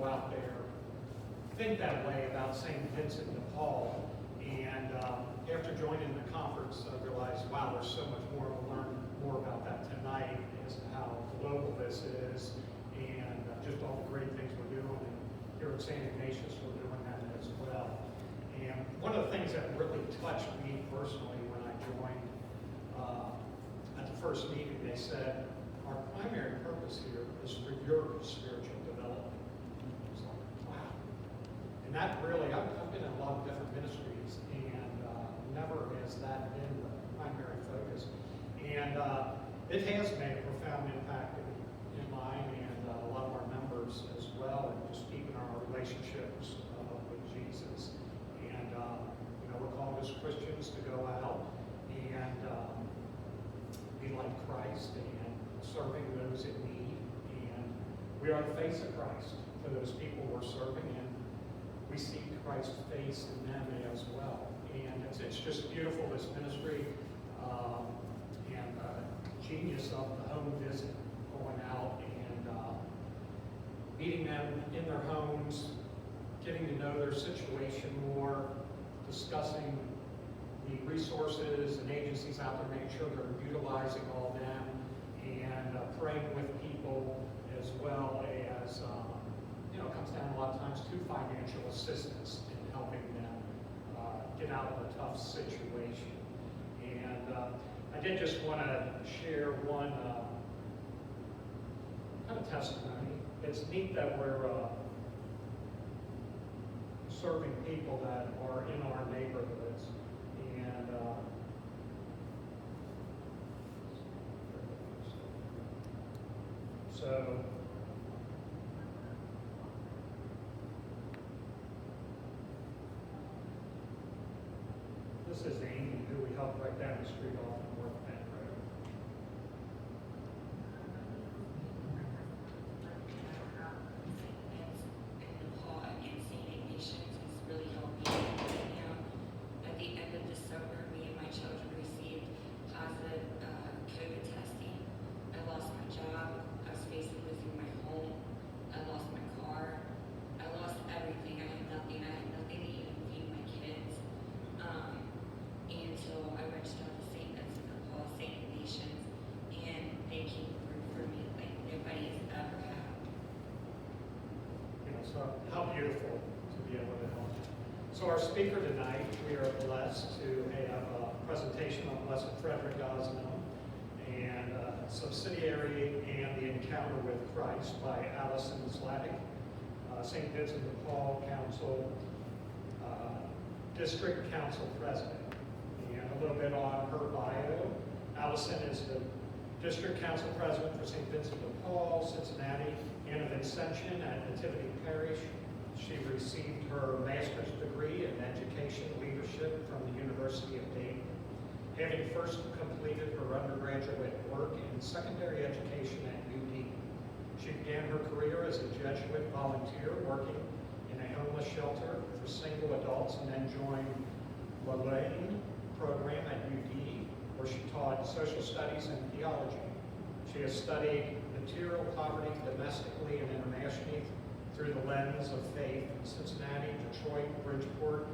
go out there think that way about St. Vincent de Paul. And after joining the conference, I realized, wow, there's so much more. We'll learn more about that tonight as to how global this is and just all the great things we're doing. And here at St. Ignatius, we're doing that as well. And one of the things that really touched me personally when I joined at the first meeting, they said, our primary purpose here is for your spiritual development. It's like, wow. And that really, I've been in a lot of different ministries, and never has that been the primary focus. And it has made a profound impact in mine and a lot of our members as well, and just keeping our relationships with Jesus. And we're called as Christians to go out and be like Christ and serving those in need. And we are the face of Christ to those people we're serving, and we see Christ's face in them as well. And it's just beautiful, this ministry, and genius of the home visit, going out and meeting them in their homes, getting to know their situation more, discussing the resources and agencies out there, making sure they're utilizing all of them, and praying with people, as well as, it comes down a lot of times to financial assistance in helping them get out of a tough situation. And I did just want to share one kind of testimony. It's neat that we're serving people that are in our neighborhoods. And so this is Amy, who we helped right down the street off of North Bend Road. At the end of December, me and my children received positive COVID testing. I lost my job. I was facing losing my home. I lost my car. I lost everything. I had nothing. I had nothing to even feed my kids. Until I reached out to St. Vincent de Paul, St. Ignatius, and they came through for me like nobody has ever had. So how beautiful to be able to help. So our speaker tonight, we are blessed to have a presentation on Blessed Frederic Ozanam and Subsidiary and the Encounter with Christ by Alison Zlatic, St. Vincent de Paul Council, District Council President. And a little bit on her bio. Alison is the District Council President for St. Vincent de Paul, Cincinnati, and of Ascension at Nativity Parish. She received her master's degree in education leadership from the University of Dayton, having first completed her undergraduate work in secondary education at UD. She began her career as a Jesuit volunteer working in a homeless shelter for single adults, and then joined Loyola program at UD, where she taught social studies and theology. She has studied material poverty domestically and internationally through the lens of faith in Cincinnati, Detroit, Bridgeport,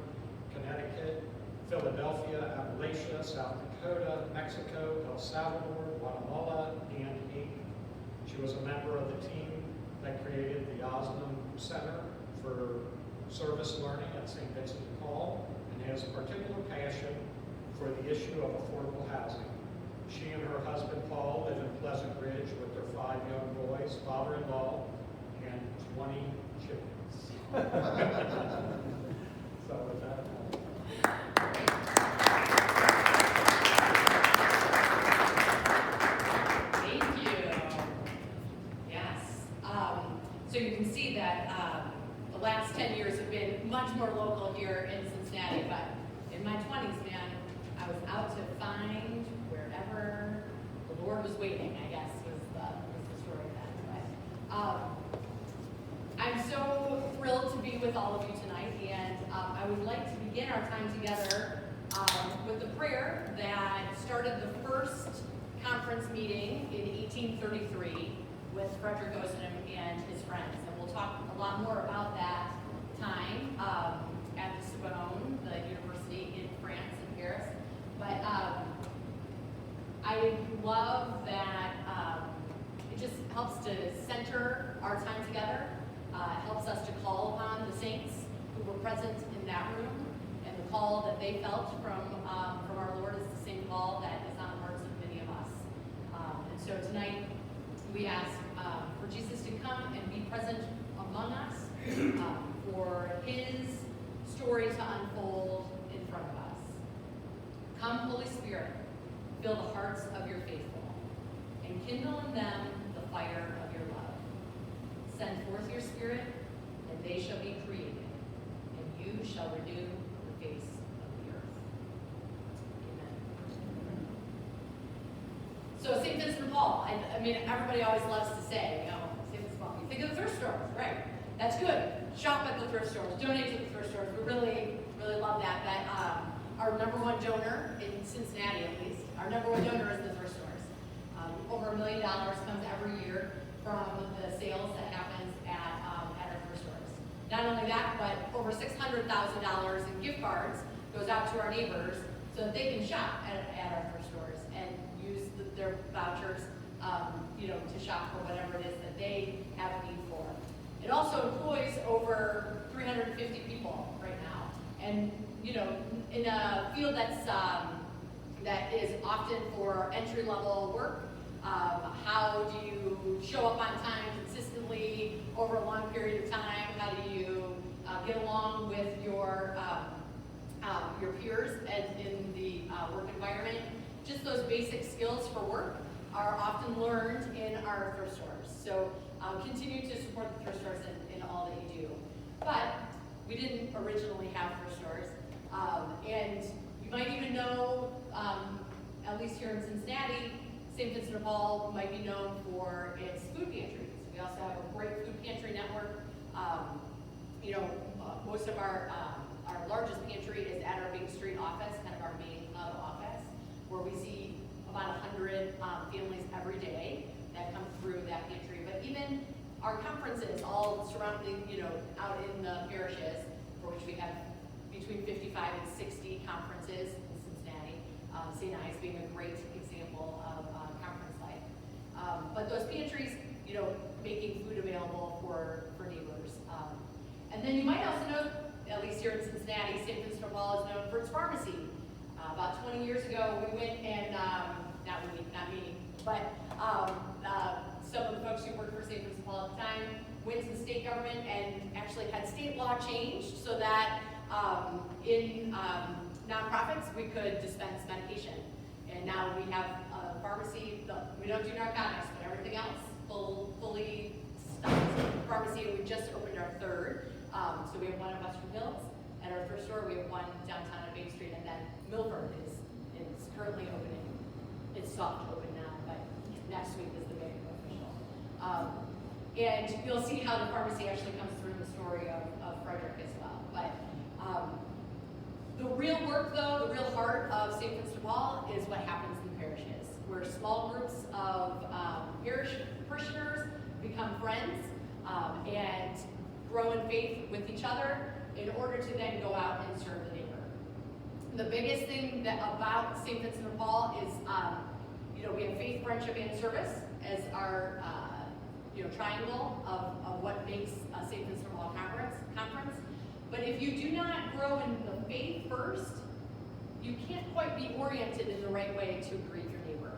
Connecticut, Philadelphia, Appalachia, South Dakota, Mexico, El Salvador, Guatemala, and Haiti. She was a member of the team that created the Ozanam Center for Service Learning at St. Vincent de Paul, and has a particular passion for the issue of affordable housing. She and her husband Paul live in Pleasant Ridge with their 5 young boys, father-in-law, and 20 chickens. So with that. Thank you. Yes. So you can see that the last 10 years have been much more local here in Cincinnati, but in my 20s, man, I was out to find wherever the Lord was waiting, I guess, was the story then. But I'm so thrilled to be with all of you tonight, and I would like to begin our time together with the prayer that started the first conference meeting in 1833 with Frederic Ozanam and his friends. And we'll talk a a lot more about that time at the Sorbonne, the university in France and Paris. But I love that it just helps to center our time together. It helps us to call upon the saints who were present in that room, and the call that they felt from our Lord is the same call that is on the hearts of many of us. And so tonight we ask for Jesus to come and be present among us, for his story to unfold in front of us. Come, Holy Spirit, fill the hearts of your faithful, and kindle in them the fire of your love. Send forth your Spirit, and they shall be created, and you shall renew the face of the earth. Amen. So St. Vincent de Paul, I mean, everybody always loves to say, you know, St. Vincent de Paul, you think of the thrift stores, right? That's good. Shop at the thrift stores, donate to the thrift stores. We really, really love that. Our number one donor in Cincinnati, at least, our number one donor is the thrift stores. Over $1 million comes every year from the sales that happens at our thrift stores. Not only that, but over $600,000 in gift cards goes out to our neighbors so that they can shop at our thrift stores and use their vouchers, to shop for whatever it is that they have a need for. It also employs over 350 people right now, and in a field that is often for entry-level work. How do you show up on time consistently over a long period of time? How do you get along with your peers and in the work environment? Just those basic skills for work are often learned in our thrift stores. So continue to support the thrift stores in all that you do. But we didn't originally have thrift stores. And you might even know, at least here in Cincinnati, St. Vincent de Paul might be known for its food pantries. We also have a great food pantry network. Most of our largest pantry is at our Big Street office, kind of our main hub office, where we see about 100 families every day that come through that pantry. But even our conferences, all surrounding, out in the parishes, for which we have between 55 and 60 conferences in Cincinnati, St. Ives being a great example of conference life. But those pantries, making food available for neighbors. And then you might also know, at least here in Cincinnati, St. Vincent de Paul is known for its pharmacy. About 20 years ago, we went and, not me, but some of the folks who worked for St. Vincent de Paul at the time went to the state government and actually had state law changed so that in nonprofits we could dispense medication. And now we have a pharmacy. We don't do narcotics, but everything else fully stocked pharmacy. And we just opened our third. So we have one in Western Hills at our thrift store. We have one downtown on Main Street, and then Milford is currently opening. It's soft open now, but next week is the big official. And you'll see how the pharmacy actually comes through in the story of Frederic as well. But the real work, though, the real heart of St. Vincent de Paul is what happens in the parishes, where small groups of parish parishioners become friends and grow in faith with each other in order to then go out and serve the neighbor. The biggest thing about St. Vincent de Paul is, we have faith, friendship, and service as our triangle of what makes St. Vincent de Paul conference. But if you do not grow in the faith first, you can't quite be oriented in the right way to greet your neighbor.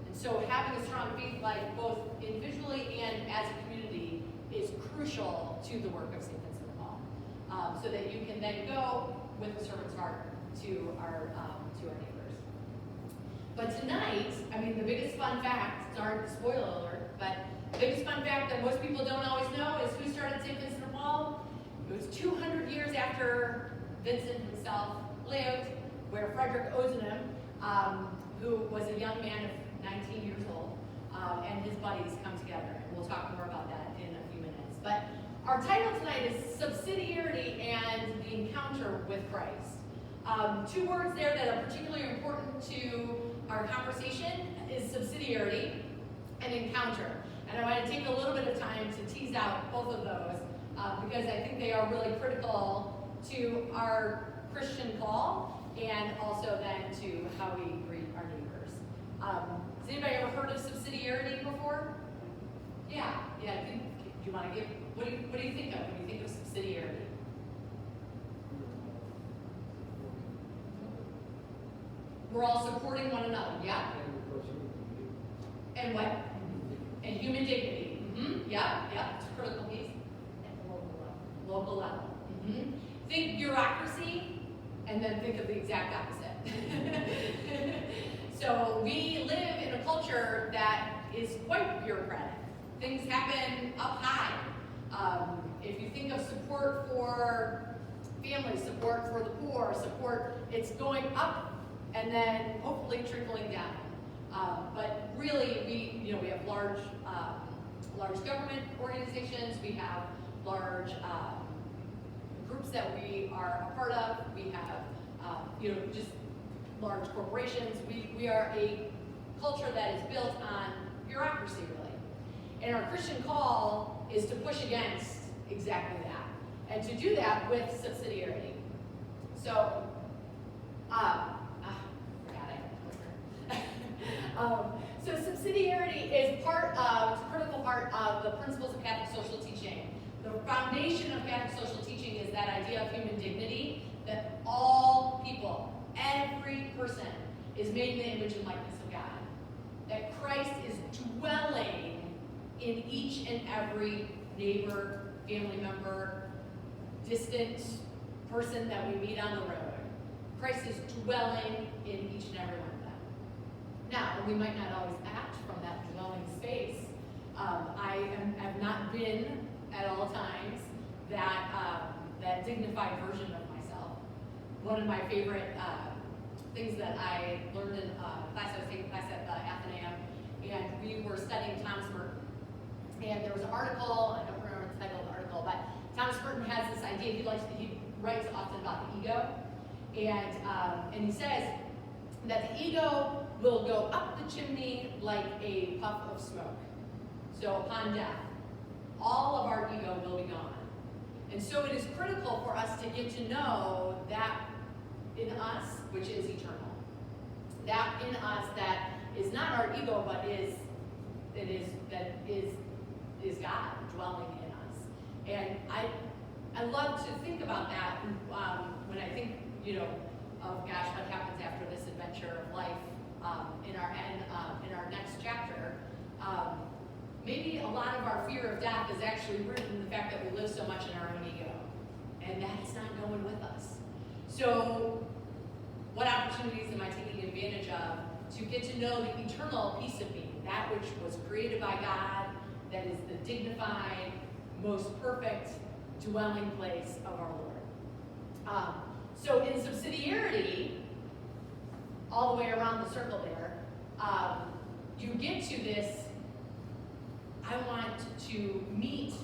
And so having a strong faith life, both individually and as a community, is crucial to the work of St. Vincent de Paul, so that you can then go with a servant's heart to our neighbors. But tonight, the biggest fun fact, sorry, spoiler alert, but the biggest fun fact that most people don't always know is who started St. Vincent de Paul. It was 200 years after Vincent himself lived, where Frederic Ozanam, who was a young man of 19 years old, and his buddies come together. And we'll talk more about that in a few minutes. But our title tonight is Subsidiarity and the Encounter with Christ. Two words there that are particularly important to our conversation is subsidiarity and encounter. And I want to take a little bit of time to tease out both of those because I think they are really critical to our Christian call and also then to how we greet our neighbors. Has anybody ever heard of subsidiarity before? Yeah. Do you want to give, what do you think of when you think of subsidiarity? We're all supporting one another, yeah? And what? And human dignity. Yeah, it's a critical piece. At the local level. Think bureaucracy, and then think of the exact opposite. So we live in a culture that is quite bureaucratic. Things happen up high. If you think of support for families, support for the poor, it's going up and then hopefully trickling down. But really, we have large government organizations. We have large groups that we are a part of. We have, just large corporations. We are a culture that is built on bureaucracy, really. And our Christian call is to push against exactly that, and to do that with subsidiarity. So, so subsidiarity is a critical part of the principles of Catholic social teaching. The foundation of Catholic social teaching is that idea of human dignity, that all people, every person, is made in the image and likeness of God. That Christ is dwelling in each and every neighbor, family member, distant person that we meet on the road. Christ is dwelling in each and every one of them. Now, we might not always act from that dwelling space. I have not been at all times that dignified version of myself. One of my favorite things that I learned in class, I was taking class at Athenaeum, and we were studying Thomas Merton. And there was an article, I don't remember the title of the article, but Thomas Merton has this idea, he writes often about the ego, and he says that the ego will go up the chimney like a puff of smoke. So upon death, all of our ego will be gone. And so it is critical for us to get to know that in us, which is eternal. That in us that is not our ego, but is God dwelling in us. And I love to think about that when I think, of gosh, what happens after this adventure of life in our next chapter. Maybe a lot of our fear of death is actually rooted in the fact that we live so much in our own ego, and that's not going with us. So, what opportunities am I taking advantage of to get to know the eternal piece of me, that which was created by God, that is the dignified, most perfect dwelling place of our Lord. So in subsidiarity, all the way around the circle there, you get to this, I want to meet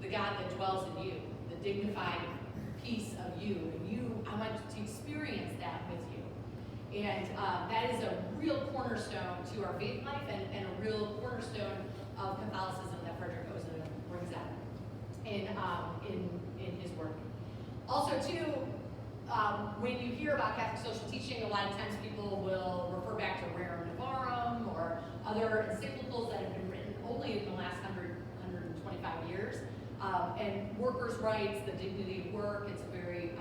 the God that dwells in you, the dignified piece of you, and I want to experience that with you. And that is a real cornerstone to our faith life and a real cornerstone of Catholicism that Frederic Ozanam brings out in his work. Also, too, when you hear about Catholic social teaching, a lot of times people will refer back to Rerum Novarum or other encyclicals that have been written only in the last 125 years. And workers' rights, the dignity of work, it's a very,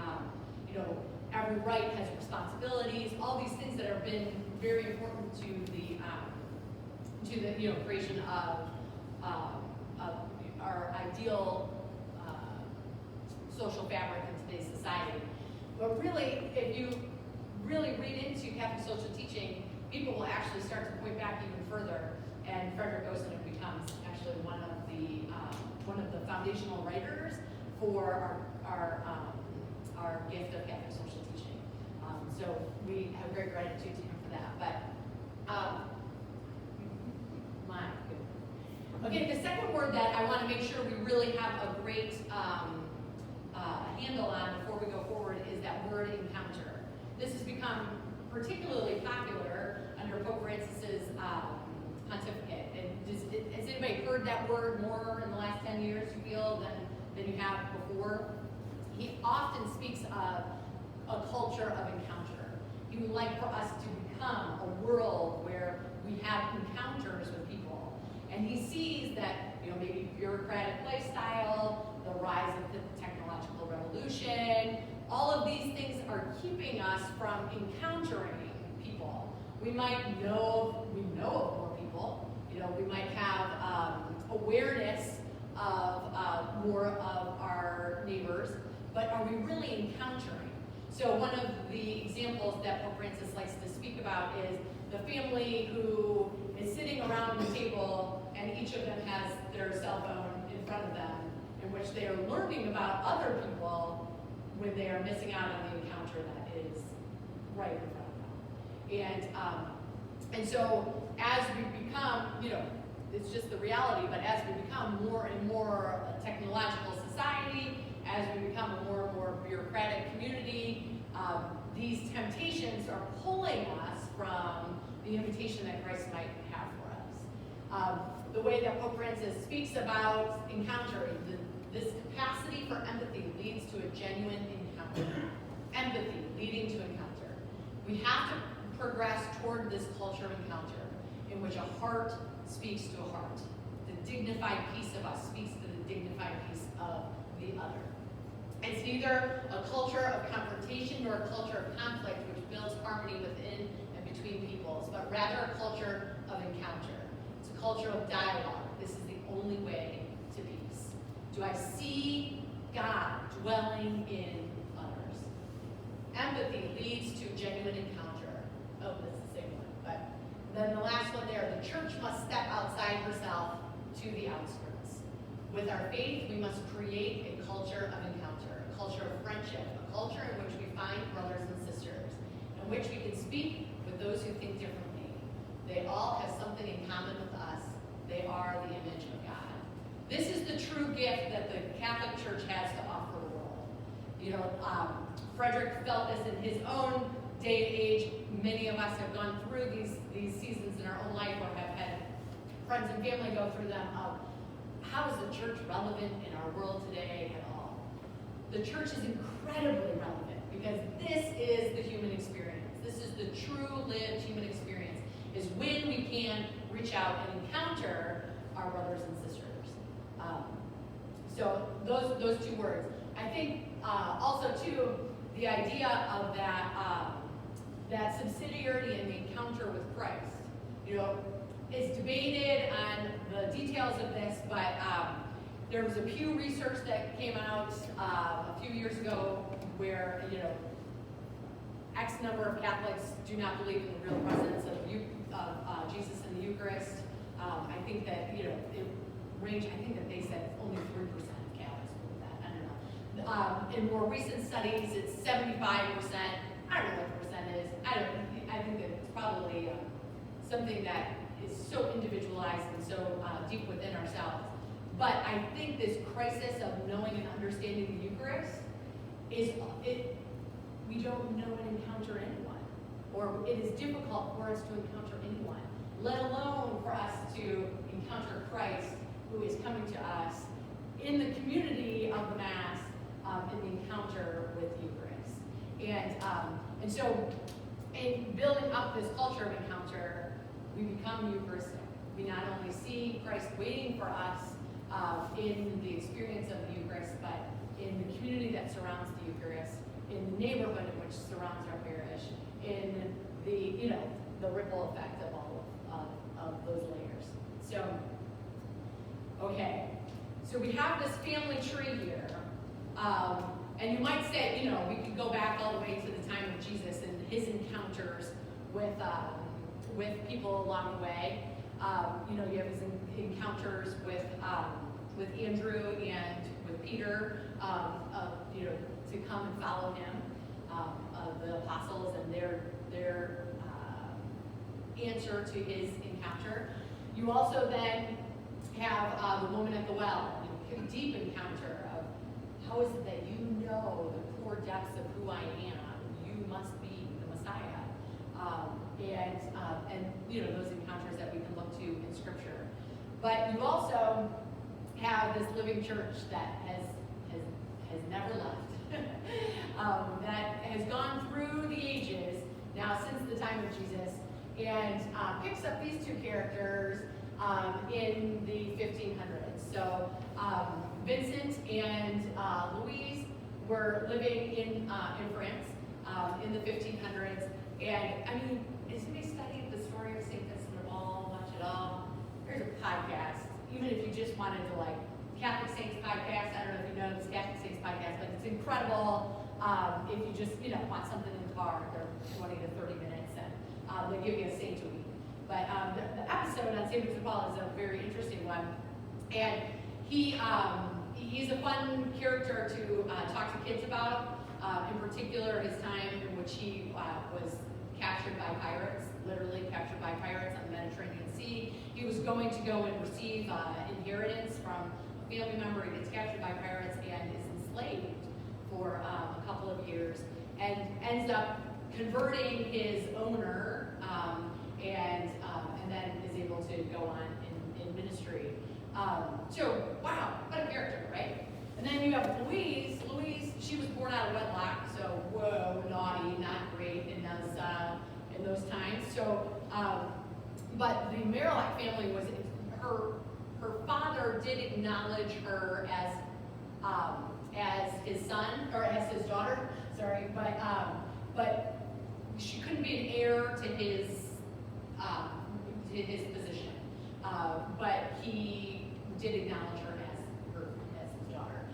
every right has responsibilities, all these things that have been very important to the creation of our ideal social fabric in today's society. But really, if you really read into Catholic social teaching, people will actually start to point back even further, and Frederic Ozanam becomes actually one of the foundational writers for our gift of Catholic social teaching. So we have great gratitude to him for that. But okay, the second word that I want to make sure we really have a great handle on before we go forward is that word encounter. This has become particularly popular under Pope Francis's pontificate. And has anybody heard that word more in the last 10 years, you feel, than you have before? he often speaks of a culture of encounter. He would like for us to become a world where we have encounters with people. And he sees that, maybe bureaucratic lifestyle, the rise of the technological revolution, all of these things are keeping us from encountering people. We might know, we know of more people, we might have awareness of more of our neighbors, but are we really encountering? So one of the examples that Pope Francis likes to speak about is the family who is sitting around the table and each of them has their cell phone in front of them, in which they are learning about other people when they are missing out on the encounter that is right in front of them. And so as we become, it's just the reality, but as we become more and more a technological society, as we become a more and more bureaucratic community, these temptations are pulling us from the invitation that Christ might have for us. The way that Pope Francis speaks about encountering, this capacity for empathy leads to a genuine encounter. Empathy leading to encounter. We have to progress toward this culture of encounter in which a heart speaks to a heart. The dignified piece of us speaks to the dignified piece of the other. It's neither a culture of confrontation nor a culture of conflict which builds harmony within and between peoples, but rather a culture of encounter. It's a culture of dialogue. This is the only way to peace. Do I see God dwelling in others? Empathy leads to genuine encounter. Oh, that's the same one. But then the last one there, the church must step outside herself to the outskirts. With our faith, we must create a culture of encounter, a culture of friendship, a culture in which we find brothers and sisters, in which we can speak with those who think differently. They all have something in common with us. They are the image of God. This is the true gift that the Catholic Church has to offer the world. Frederic felt this in his own day and age. Many of us have gone through these seasons in our own life or have had friends and family go through them of how is the church relevant in our world today at all? The church is incredibly relevant because this is the human experience. This is the true lived human experience, is when we can reach out and encounter our brothers and sisters. So those two words. I think also too, the idea of that subsidiarity in the encounter with Christ. It's debated on the details of this, but there was a Pew research that came out a few years ago where, X number of Catholics do not believe in the real presence of Jesus in the Eucharist. I think that, it ranged, I think that they said only 3% of Catholics believe that. I don't know. In more recent studies, it's 75%. I don't know what the percent is. I think that it's probably something that is so individualized and so deep within ourselves. But I think this crisis of knowing and understanding the Eucharist we don't know and encounter anyone, or it is difficult for us to encounter anyone, let alone for us to encounter Christ, who is coming to us in the community of the Mass, in the encounter with the Eucharist. And so, in building up this culture of encounter, we become Eucharistic. We not only see Christ waiting for us in the experience of the Eucharist, but in the community that surrounds the Eucharist, in the neighborhood in which surrounds our parish, in the ripple effect of all of those layers. So, okay, so we have this family tree here, and you might say, we could go back all the way to the time of Jesus and his encounters with people along the way. You have his encounters with Andrew and with Peter, to come and follow him, the apostles and their answer to his encounter. You also then have the woman at the well, a deep encounter of how is it that you know the core depths of who I am? You must be the Messiah. And those encounters that we can look to in Scripture. But you also have this living church that has has never left, that has gone through the ages, now since the time of Jesus, and picks up these two characters in the 1500s. So Vincent and Louise were living in France in the 1500s, and I mean, has anybody studied the story of St. Vincent de Paul much at all? There's a podcast, even if you just wanted to like, Catholic Saints podcast, I don't know if you know this Catholic Saints podcast, but it's incredible. If you just, want something in the car, they're 20 to 30 minutes, and they give you a saint to eat. But the episode on St. Vincent de Paul is a very interesting one, and he's a fun character to talk to kids about. In particular, his time in which he was captured by pirates, literally captured by pirates on the Mediterranean Sea. He was going to go and receive inheritance from a family member. He gets captured by pirates and is enslaved for a couple of years, and ends up converting his owner, and then is able to go on in ministry. So, wow, what a character, right? And then you have Louise. Louise, she was born out of wedlock, so whoa, naughty, not great in those times. So, but the Marillac family was her father did acknowledge her as his son or as his daughter. Sorry, but she couldn't be an heir to his position. But he did acknowledge her as his daughter.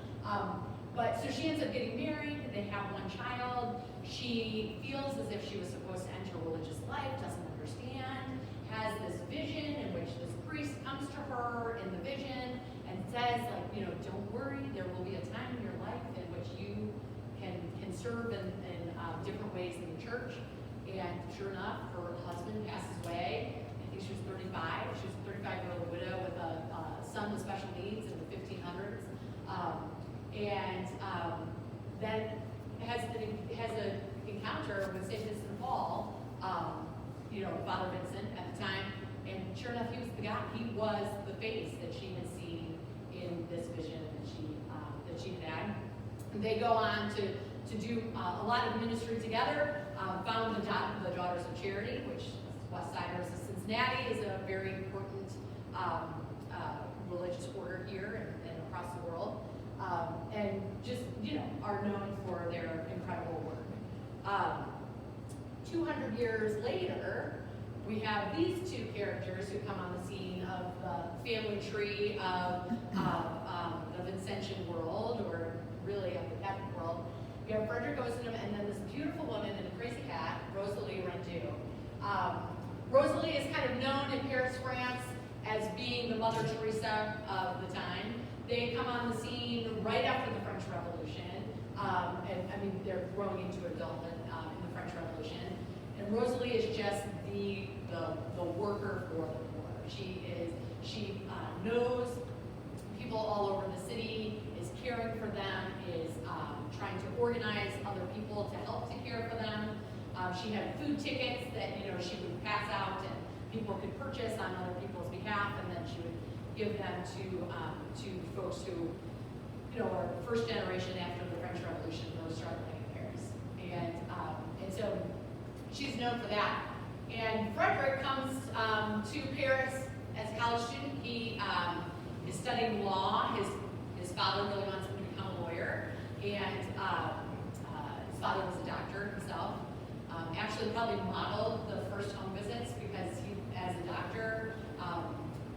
But so she ends up getting married. They have one child. She feels as if she was supposed to enter religious life, doesn't understand, has this vision in which this priest comes to her in the vision and says, like, don't worry, there will be a time in your life in which you can serve in different ways in the church. And sure enough, her husband passes away. I think she was 35. She was a 35-year-old widow with a son with special needs in the 1500s. Then has an encounter with St. Vincent de Paul, Father Vincent at the time, and sure enough, he was the guy. He was the face that she had seen in this vision that she had. They go on to do a lot of ministry together. Found the Daughters of Charity, which Westsiders of Cincinnati is a very important religious order here and across the world. And just, are known for their incredible work. 200 years later, we have these two characters who come on the scene of the family tree of the Vincentian world, or really of the Catholic world. We have Frederic, Ozanam, and then this beautiful woman in a crazy hat, Rosalie Rendu. Rosalie is kind of known in Paris, France, as being the Mother Teresa of the time. They come on the scene right after the French Revolution, and they're growing into adulthood in the French Revolution. And Rosalie is just the worker for the poor. She knows people all over the city, is caring for them, is trying to organize other people to help to care for them. She had food tickets that she would pass out and people could purchase on other people's behalf, and then she would give them to folks who are first generation after the French Revolution, those struggling in Paris. And so she's known for that. And Frederic comes to Paris as a college student. He is studying law. His father really wants him to become a lawyer, and his father was a doctor himself. Actually, probably modeled the first home visits because he, as a doctor,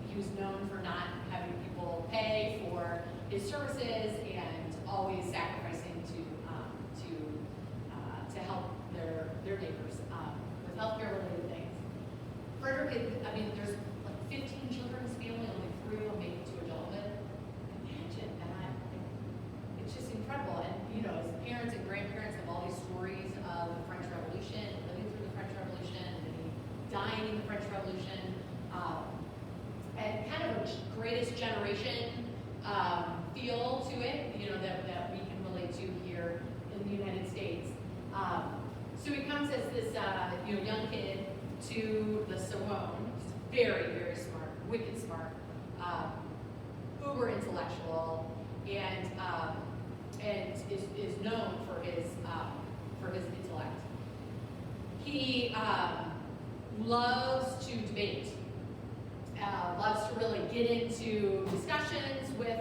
he was known for not having people pay for his services and always sacrificing to help their neighbors with healthcare related things. Frederic, there's like 15 children in his family, only 3 of them make it to adulthood. Imagine that. It's just incredible. And his parents and grandparents have all these stories of the French Revolution, living through the French Revolution, and then dying in the French Revolution. And kind of a greatest generation feel to it, that we can relate to here in the United States. So he comes as this young kid to the Sorbonne. He's very, very smart, wicked smart, uber intellectual, and and is known for his intellect. He loves to debate, loves to really get into discussions with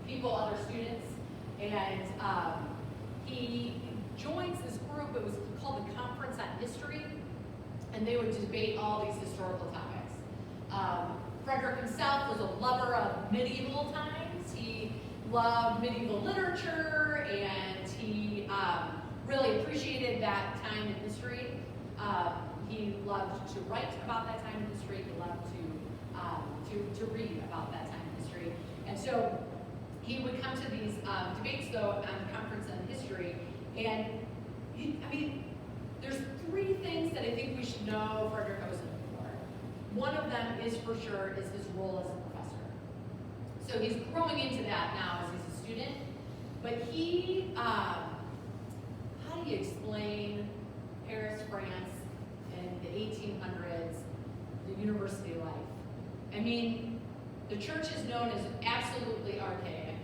people, other students, and he joins this group. It was called the Conference on History, and they would debate all these historical topics. Frederic himself was a lover of medieval times. He loved medieval literature, and he really appreciated that time in history. He loved to write about that time in history. He loved to read about that time in history. And so he would come to these debates, though, on the Conference on History. And, there's three things that I think we should know Frederic Ozanam for. One of them is for sure is his role as a professor. So he's growing into that now as he's a student. But he, how do you explain Paris, France, in the 1800s, the university life? The church is known as absolutely archaic.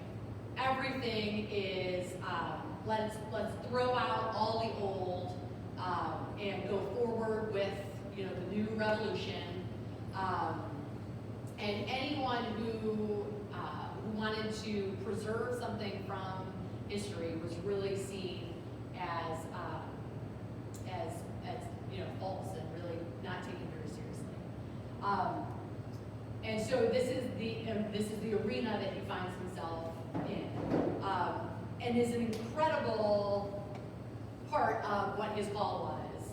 Everything is, let's throw out all the old and go forward with, the new revolution. And anyone who wanted to preserve something from history was really seen as false and really not taken very seriously. And so this is the arena that he finds himself in, and is an incredible part of what his call was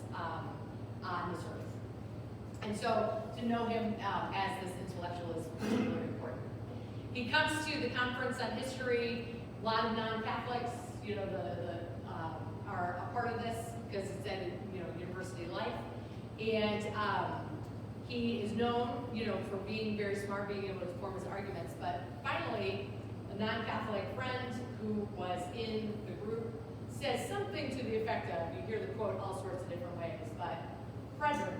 on this earth. And so to know him as this intellectual is particularly important. He comes to the Conference on History. A lot of non-Catholics, are a part of this because it's at university life, and he is known, for being very smart, being able to form his arguments. But finally, a non-Catholic friend who was in the group says something to the effect of, you hear the quote all sorts of different ways, but Frederic,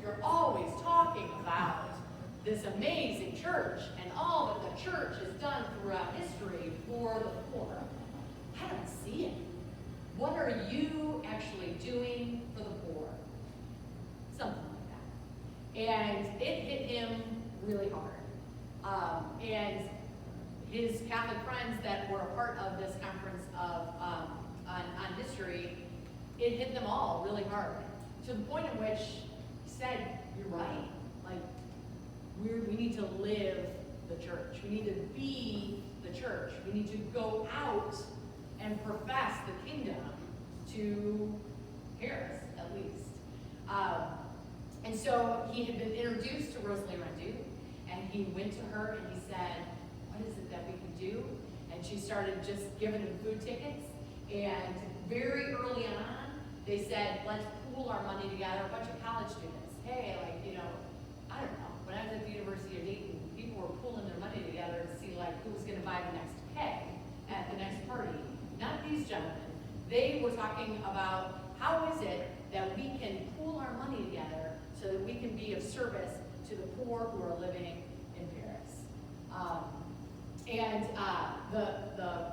you're always talking about this amazing church and all that the church has done throughout history for the poor. I don't see it. What are you actually doing for the poor? Something like that. And it hit him really hard. And his Catholic friends that were a part of this conference on history, it hit them all really hard. To the point at which he said, you're right. We need to live the church. We need to be the church. We need to go out and profess the kingdom to Paris, at least. And so he had been introduced to Rosalie Rendu, and he went to her and he said, what is it that we can do? And she started just giving him food tickets. And very early on, they said, let's pool our money together, a bunch of college students. Hey, I don't know. When I was at the University of Dayton, people were pooling their money together to see who was going to buy the next keg at the next party. Not these gentlemen. They were talking about how is it that we can pool our money together so that we can be of service to the poor who are living in Paris. The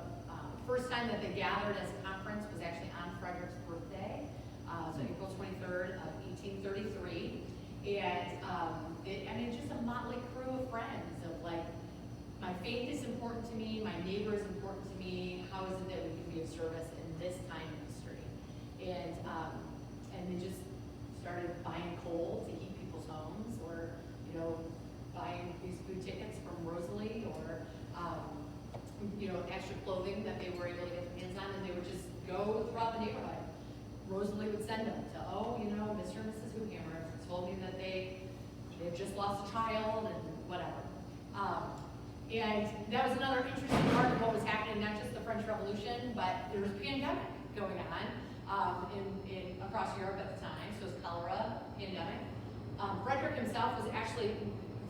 first time that they gathered as a conference was actually on Frederic's birthday, so April 23rd of 1833. And just a motley crew of friends of my faith is important to me, my neighbor is important to me, how is it that we can be of service in this time in history? And they just started buying coal to heat people's homes, or buying these food tickets from Rosalie, or extra clothing that they were able to get their hands on, and they would just go throughout the neighborhood. Rosalie would send them to, Mr. and Mrs. Hoophammer told me that they've just lost a child and whatever. And that was another interesting part of what was happening, not just the French Revolution, but there was a pandemic going on in across Europe at the time, so it was cholera pandemic. Frederic himself was actually,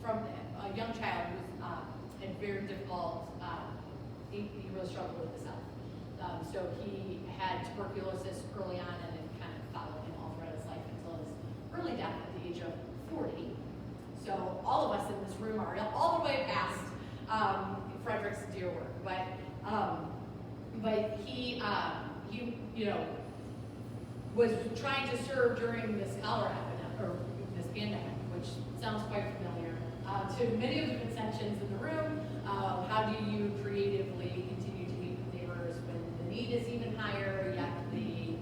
from a young child, who had very difficult, he really struggled with his health. So he had tuberculosis early on, and it kind of followed him all throughout his life until his early death at the age of 40. So all of us in this room are all the way past Frederic's dear work, but he was trying to serve during this cholera epidemic, or this pandemic, which sounds quite familiar to many of the contentions in the room. How do you creatively continue to meet with neighbors when the need is even higher, yet the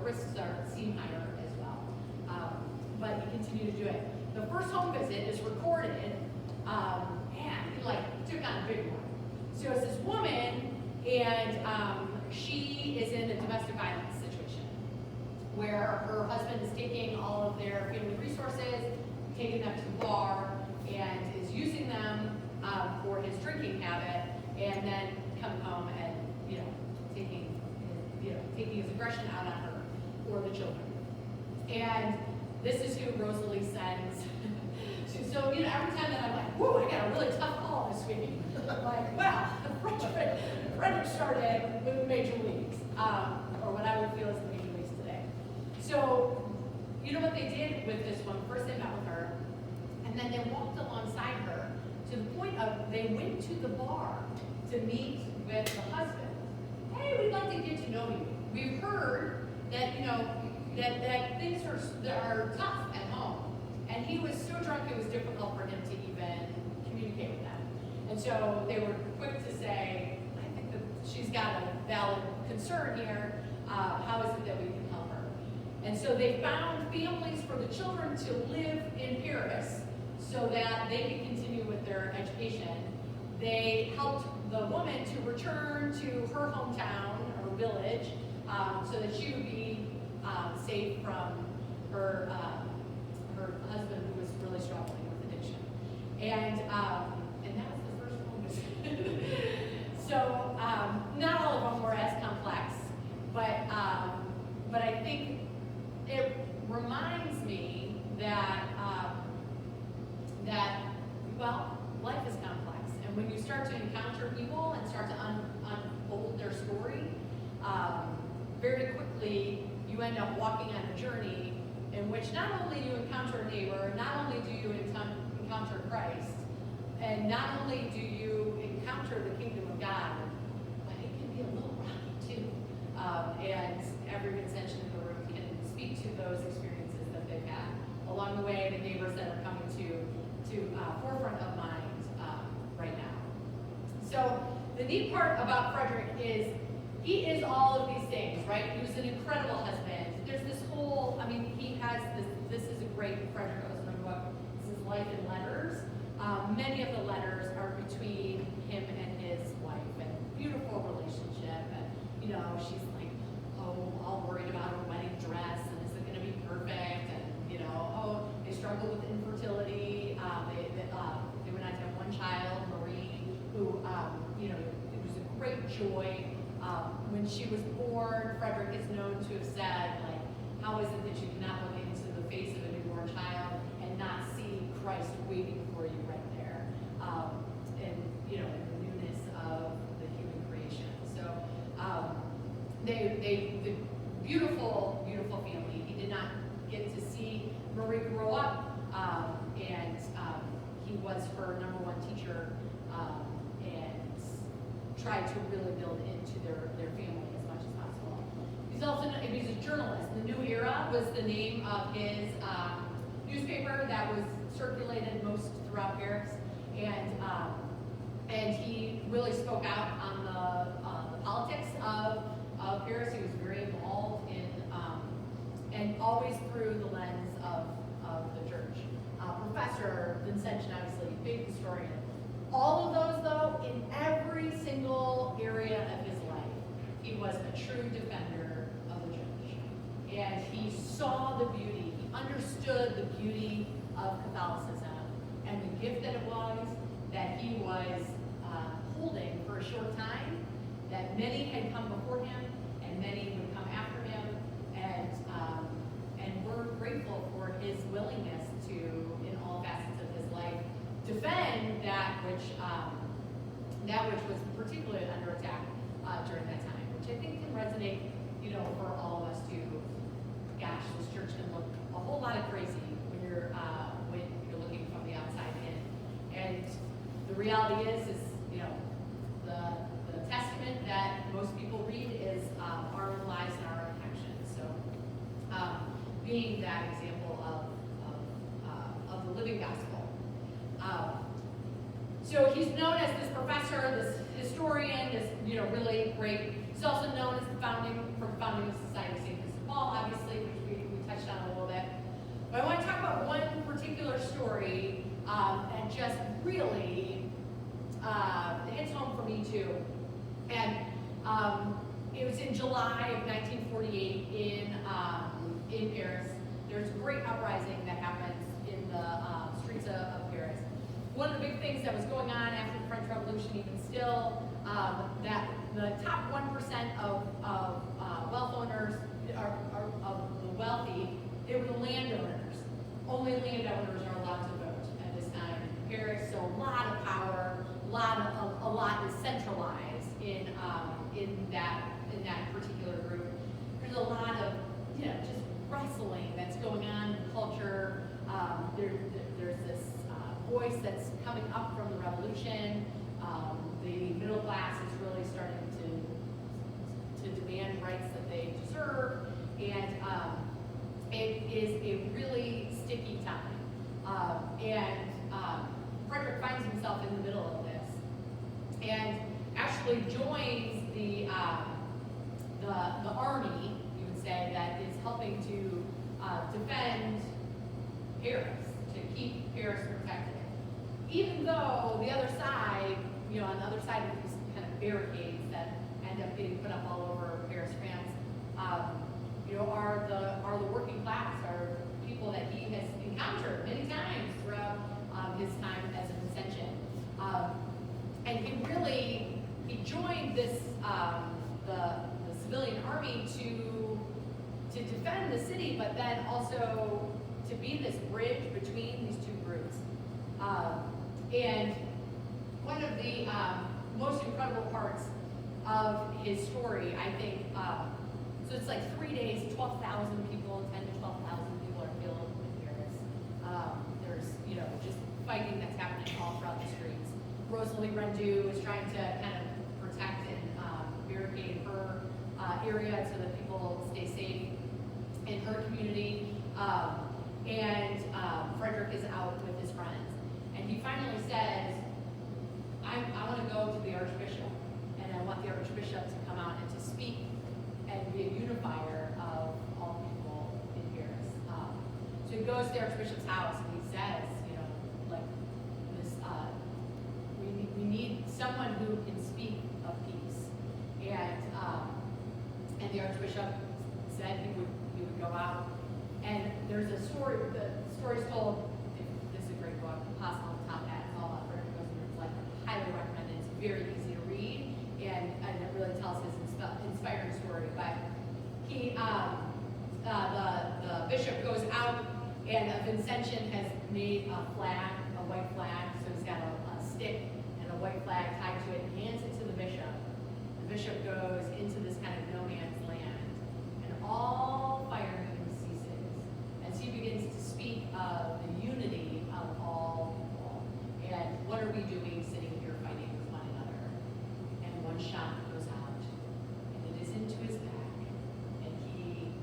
risks seem higher as well? But he continued to do it. The first home visit is recorded, and he took on a big one. So it's this woman, and she is in a domestic violence situation where her husband is taking all of their family resources, taking them to the bar, and is using them for his drinking habit, and then coming home and taking his aggression out on her or the children. And this is who Rosalie sends. So every time that I'm like, whoo, I got a really tough call this week. I'm like, well, Frederic started with the major leagues, or what I would feel is the major leagues today. So, you know what they did with this one? First they met with her, and then they walked alongside her to the point of they went to the bar to meet with the husband. Hey, we'd like to get to know you. We've heard that, that things are tough at home. And he was so drunk it was difficult for him to even communicate with them. And so they were quick to say, I think that she's got a valid concern here. How is it that we can help her? And so they found families for the children to live in Paris so that they could continue with their education. They helped the woman to return to her hometown or village so that she would be safe from her husband, who was really struggling with addiction. And that was the first home visit. So not all of them were as complex, but I think it reminds me that life is complex, and when you start to encounter people and start to unfold their story, very quickly you end up walking on a journey in which not only you encounter a neighbor, not only do you encounter Christ, and not only do you encounter the kingdom of God, but it can be a little rocky too. And every contention in the room can speak to those experiences that they've had along the way, the neighbors that are coming to forefront of mind right now. So the neat part about Frederic is he is all of these things, right? He was an incredible husband. There's this whole, he has this is a great Frederic Ozanam book. This is Life in Letters. Many of the letters are between him and his wife, and beautiful relationship. And, she's like, all worried about her wedding dress, and is it going to be perfect? And, they struggle with infertility. They went on to have one child, Marie, who, it was a great joy. When she was born, Frederic is known to have said, how is it that you cannot look into the face of a newborn child and not see Christ waiting for you right there, in the newness of the human creation. So the beautiful, beautiful family. He did not get to see Marie grow up, and he was her #1 teacher, and tried to really build into their family as much as possible. He's a journalist. The New Era was the name of his newspaper that was circulated most throughout Paris, and he really spoke out on the politics of Paris. He was very involved in, and always through the lens of the church. Professor Vincent, obviously, big historian. All of those, though, in every single area of his life, he was a true defender of the church. And he saw the beauty, he understood the beauty of Catholicism and the gift that it was, that he was holding for a short time, that many had come before him, and many would come after him, and we're grateful for his willingness to, in all facets of his life, defend that which was particularly under attack during that time, which I think can resonate, for all of us too. Gosh, this church can look a whole lot of crazy when you're looking from the outside in, and reality is, the testament that most people read is our own lives and our own actions. So, being that example of the living gospel. So he's known as this professor, this historian, this really great. He's also known as the founding of the Society of St. Vincent de Paul, obviously, which we touched on a little bit. But I want to talk about one particular story that just really hits home for me too. And it was in July of 1948 in Paris. There's a great uprising that happens in the streets of Paris. One of the big things that was going on after the French Revolution, even still, that the top 1% of wealth owners, of the wealthy, they were the landowners. Only landowners are allowed to vote at this time in Paris. So a lot of power, a lot is centralized in that particular group. There's a lot of just wrestling that's going on in culture. There's this voice that's coming up from the revolution. The middle class is really starting to demand rights that they deserve, and it is a really sticky time. Frederic finds himself in the middle of this, and actually joins the army, you would say, that is helping to defend Paris, to keep Paris protected. Even though the other side, on the other side of these kind of barricades that end up getting put up all over Paris, France, are the working class, are people that he has encountered many times throughout his time as a Vincentian. And he joined this the civilian army to defend the city, but then also to be this bridge between these two groups. And one of the most incredible parts of his story, I think, so it's like 3 days, 12,000 people, 10 to 12,000 people are killed in Paris. There's, just fighting that's happening all throughout the streets. Rosalie Rendu is trying to kind of protect and barricade her area so that people stay safe in her community. Frederic is out with his friends. And he finally says, I want to go to the Archbishop, and I want the Archbishop to come out and to speak and be a unifier of all people in Paris. So he goes to the Archbishop's house and he says, this, we need someone who can speak of peace. And the Archbishop said he would go out. And there's a story, the story's told, this is a great book, Apostle on the Top Hat, it's all about Frederic Ozanam's life. I highly recommend it. It's very easy to read, and it really tells his inspiring story. But he, the bishop goes out, and a Vincentian has made a flag, a white flag, so he's got a stick and a white flag tied to it, and hands it to the bishop. The bishop goes into this kind of no man's land, and all firing ceases as he begins to speak of the unity of all people. And what are we doing sitting here fighting with one another? And one shot goes out, and it is into his back, and he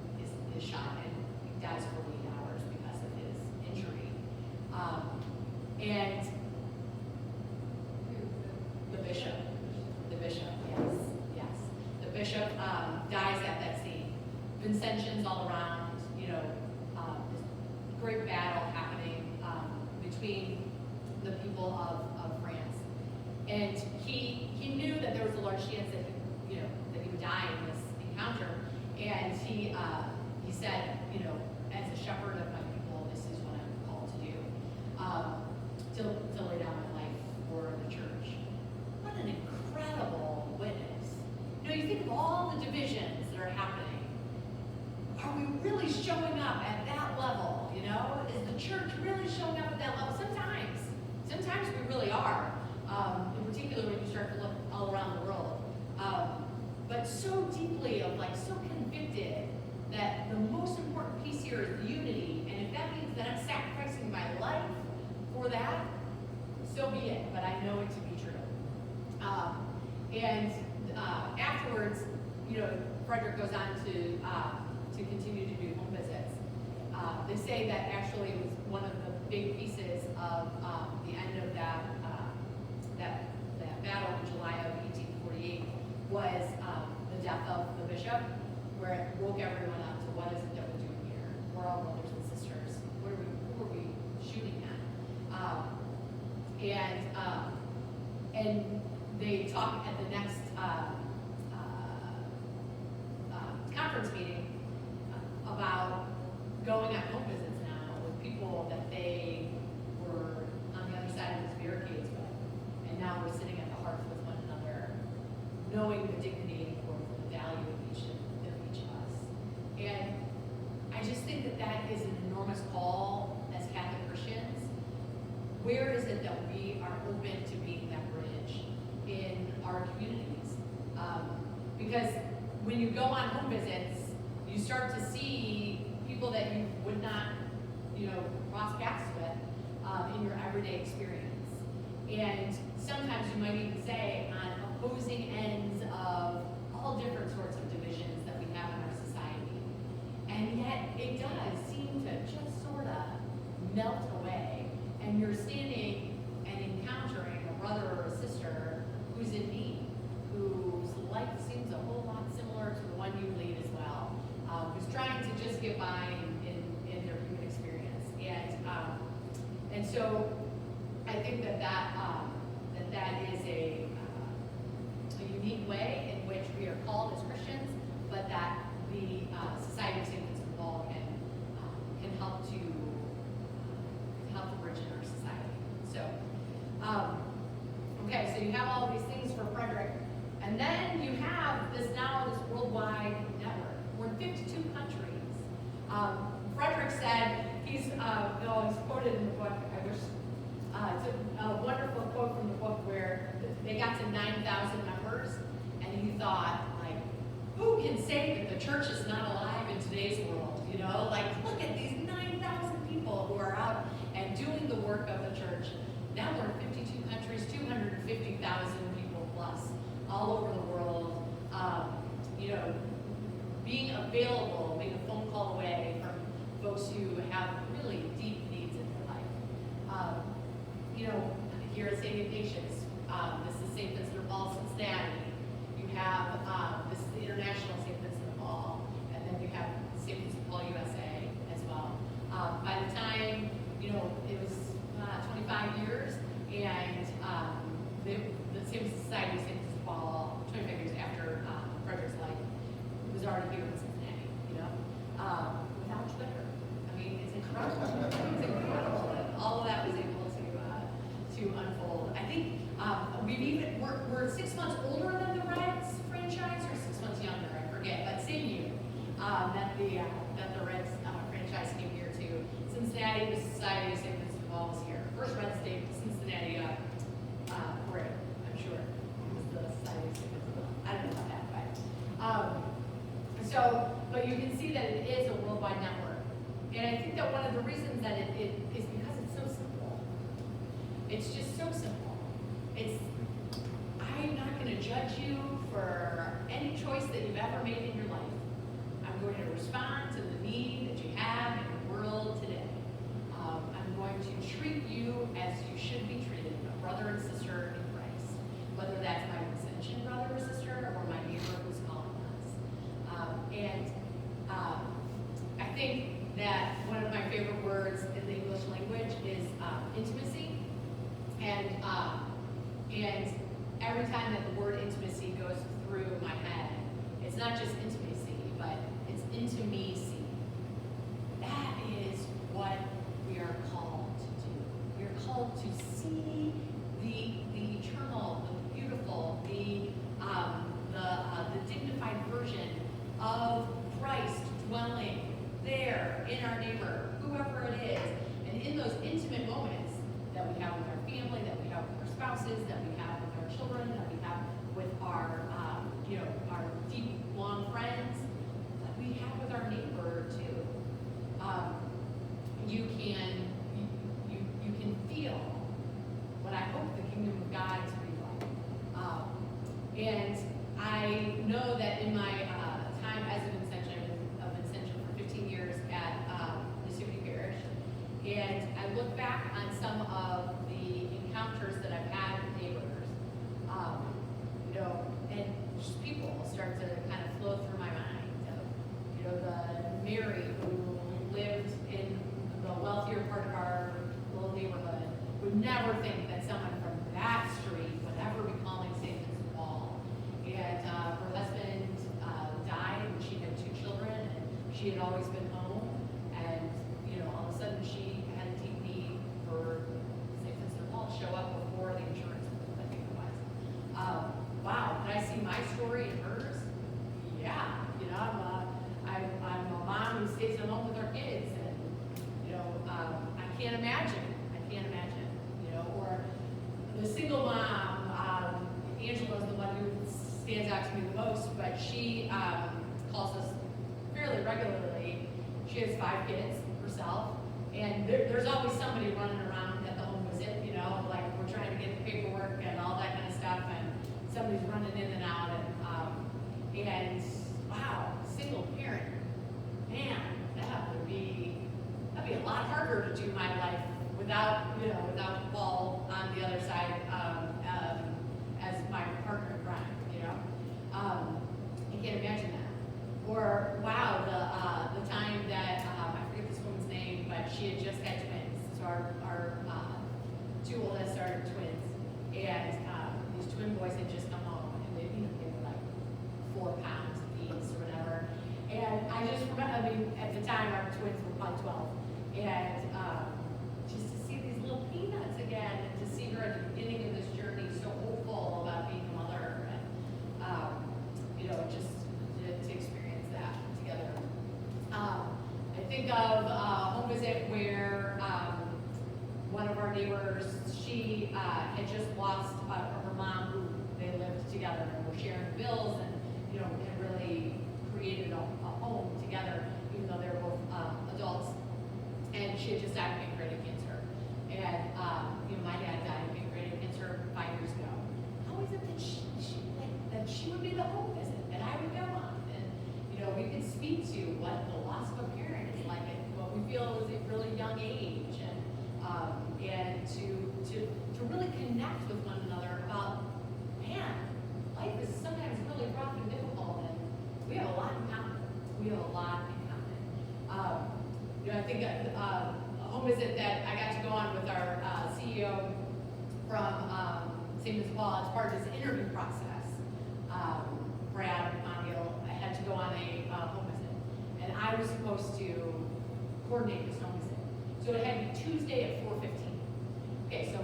is shot, and he dies for 8 hours because of his injury. And the bishop, yes. The bishop dies at that scene. Vincentians all around, this great battle happening between the people of France. And he knew that there was a large chance that he would die in this encounter. And he said, as a shepherd of my people, this is what I'm called to do, to lay down my life for the church. What an incredible witness. You think of all the divisions that are happening. Are we really showing up at that level? Is the church really showing up at that level? Sometimes we really are. In particular, when you start to look all around the world. But so deeply so convicted that the most important piece here is unity. And if that means that I'm sacrificing my life for that, so be it. But I know it And afterwards, Frederic goes on to continue to do home visits. They say that actually it was one of the big pieces of the end of that battle in July of 1848 was the death of the bishop, where it woke everyone up to what is it that we're doing here? We're all brothers and sisters. Who are we shooting at? And they talk at the next conference meeting about going on home visits now with people that they were on the other side of these barricades with. And now we're sitting at the hearth with one another, knowing the dignity and worth and the value of each of us. And I just think that that is an enormous call as Catholic Christians. Where is it that we are open to being that bridge in our communities? Because when you go on home visits, you start to see people that you would not, cross paths with in your everyday experience. And sometimes you might even say on opposing ends of all different sorts of divisions that we have in our society. And yet it does seem to just sort of melt away. And you're standing and encountering a brother or a sister who's in need, whose life seems a whole lot similar to the one you lead as well, who's trying to just get by in their human experience. And so I think that is a unique way in which we are called as Christians, but that the Society of St. Vincent de Paul can help to bridge in our society. So, okay, so you have all of these things for Frederic, and then you have this worldwide network. We're in 52 countries. Frederic said, he's quoted in the book, it's a wonderful quote from the book where they got to 9,000 members, and he thought, like, who can say that the church is not alive in today's world? Look at these 9,000 people who are out and doing the work of the church. Now we're in 52 countries, 250,000 people plus, all over the world, being available, being a phone call away from folks who have really deep needs in their life. Here at St. Ignatius, this is St. Vincent de Paul, Cincinnati. You have, this is the International St. Vincent de Paul, and then you have St. Vincent de Paul USA as well. By the time, it was 25 years, and the St. Society of St. Vincent de Paul, 25 years after Frederic's life, was already here in Cincinnati, without Twitter. I mean, it's incredible. It's incredible that all of that was able to unfold. I think we're 6 months older than the Reds franchise, or 6 months younger, I forget, but same year that the Reds franchise came here to Cincinnati. The Society of St. Vincent de Paul was here. First Red State, Cincinnati parade, I'm sure. It was the Society of St. Vincent de Paul. I don't know about that, but you can see that it is a worldwide network. And I think that one of the reasons that it is because it's so simple. It's just so simple. I'm not going to judge you for any choice that you've ever made in your life. I'm going to respond to the need that you have in the world today. I'm going to treat you as you should be treated, a brother and sister in Christ. Whether that's my extension brother or sister, or my neighbor who's calling us. I think that one of my favorite words in the English language is intimacy. And every time that the word intimacy goes through my head, it's not just intimacy, but it's intimacy. That is what we are called to do. We are called to see the eternal, the beautiful, the dignified version of Christ dwelling there in our neighbor, whoever it is. And in those intimate moments that we have with our family, that we have with our spouses, that we have with our children, that we have with our deep, long friends, that we have with our neighbor too. You can feel what I hope the kingdom of God to be like. know that in my time as an Vincentian for 15 years at Mississippi Parish, and I look back on some of the encounters that I've had with neighbors, and just people start to kind of flow through my mind. The Mary who lived in the wealthier part of our little neighborhood would never think that someone from that street would ever be calling St. Vincent de Paul. And her husband died when she had 2 children, and she had always been home. And all of a sudden she had to take me for St. Vincent de Paul to show up before the insurance, I think it was. Wow, did I see my story and hers? Yeah, I'm a mom who stays at home with our kids, and I can't imagine, or the single mom, Angela's the one who stands out to me the most, but she calls us fairly regularly. She has 5 kids herself, and there's always somebody running around at the home visit, like we're trying to get the paperwork and all that kind of stuff, and somebody's running in and out, and wow, single parent, man, that'd be a lot harder to do my life without Paul on the other side as my partner in crime. I can't imagine that. Or wow, the time that I forget this woman's name, but she had just had twins. So our 2 oldest are twins, and these twin boys had just come home, and they were like 4 pounds apiece or whatever. And I just remember, at the time our twins were probably 12, and just to see these little peanuts again, and to see her at the beginning of this journey so hopeful about being a mother, and just to experience that together. I think of a home visit where one of our neighbors, she had just lost her mom, who they lived together and were sharing bills, and had really created a home together, even though they were both adults. And she had just died of pancreatic cancer. And my dad died of pancreatic cancer 5 years ago. How is it that she would be the home visit that I would go on? And we could speak to what the loss of a parent is like, and what we feel is a really young age, and to really connect with one another about, man, life is sometimes really rough and difficult, and we have a lot in common. I think a home visit that I got to go on with our CEO from St. Vincent de Paul as part of his interview process. Brad Mongill had to go on a home visit, and I was supposed to coordinate this home visit. So it had to be Tuesday at 4:15. Okay, so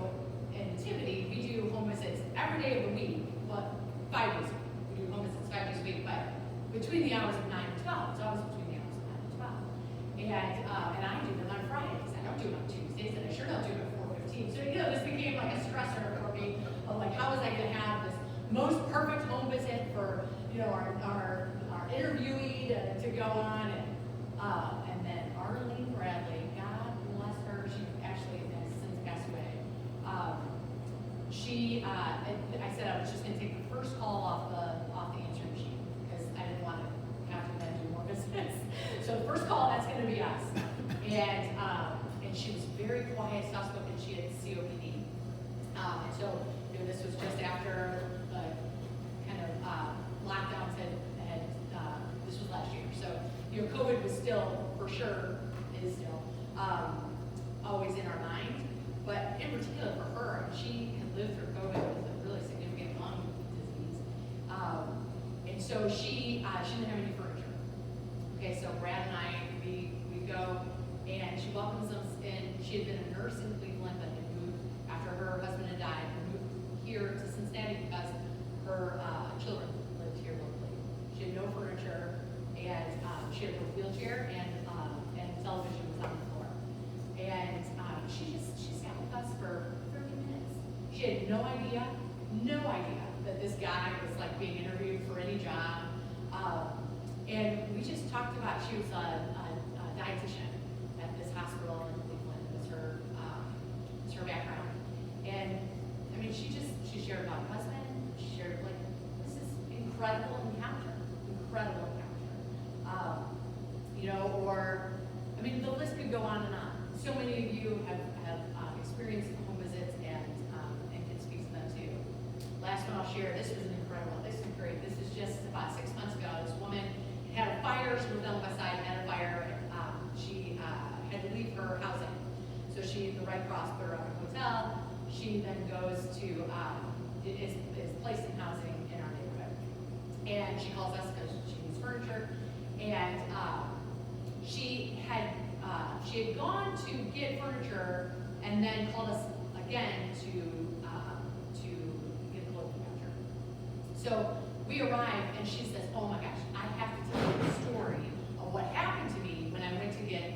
in Nativity, we do home visits every day of the week, but 5 days a week. We do home visits 5 days a week, but between the hours of 9 and 12. It's always between the hours of 9 and 12. And I do them on Fridays. I don't do them on Tuesdays, and I sure don't do them at 4:15. So, this became like a stressor for me of like, how was I going to have this most perfect home visit for, our interviewee to go on, and then Arlene Bradley, God bless her, she actually has since passed away. I said I was just going to take the first call off the answering machine because I didn't want to have to then do more visits. So the first call, that's going to be us. And she was very quiet, soft-spoken. She had COPD. And so this was just after the kind of lockdowns had this was last year. So COVID was still, for sure, is still always in our mind. But in particular for her, she had lived through COVID with a really significant lung disease. And so she didn't have any furniture. Okay, so Brad and I, we go, and she welcomes us in. She had been a nurse in Cleveland, but had moved after her husband had died, and moved here to Cincinnati because her children lived here locally. She had no furniture, and she had a wheelchair, and television was on the floor. And she sat with us for 30 minutes. She had no idea that this guy was like being interviewed for any job. And we just talked about, she was a dietitian at this hospital in Cleveland, was her background. And I mean, she shared about her husband, she shared like, this is incredible. incredible encounter. Or, I mean, the list could go on and on. So many of you have experienced home visits and can speak to them too. Last one I'll share, this was this is great. This is just about 6 months ago. This woman had a fire, she was on the west side, had a fire, and she had to leave her housing. So the Red Cross put her up in a hotel. She then goes to, is placed in housing in our neighborhood. And she calls us because she needs furniture. And she had gone to get furniture and then called us again to get the local voucher. So we arrived and she says, oh my gosh, I have to tell you the story of what happened to me when I went to get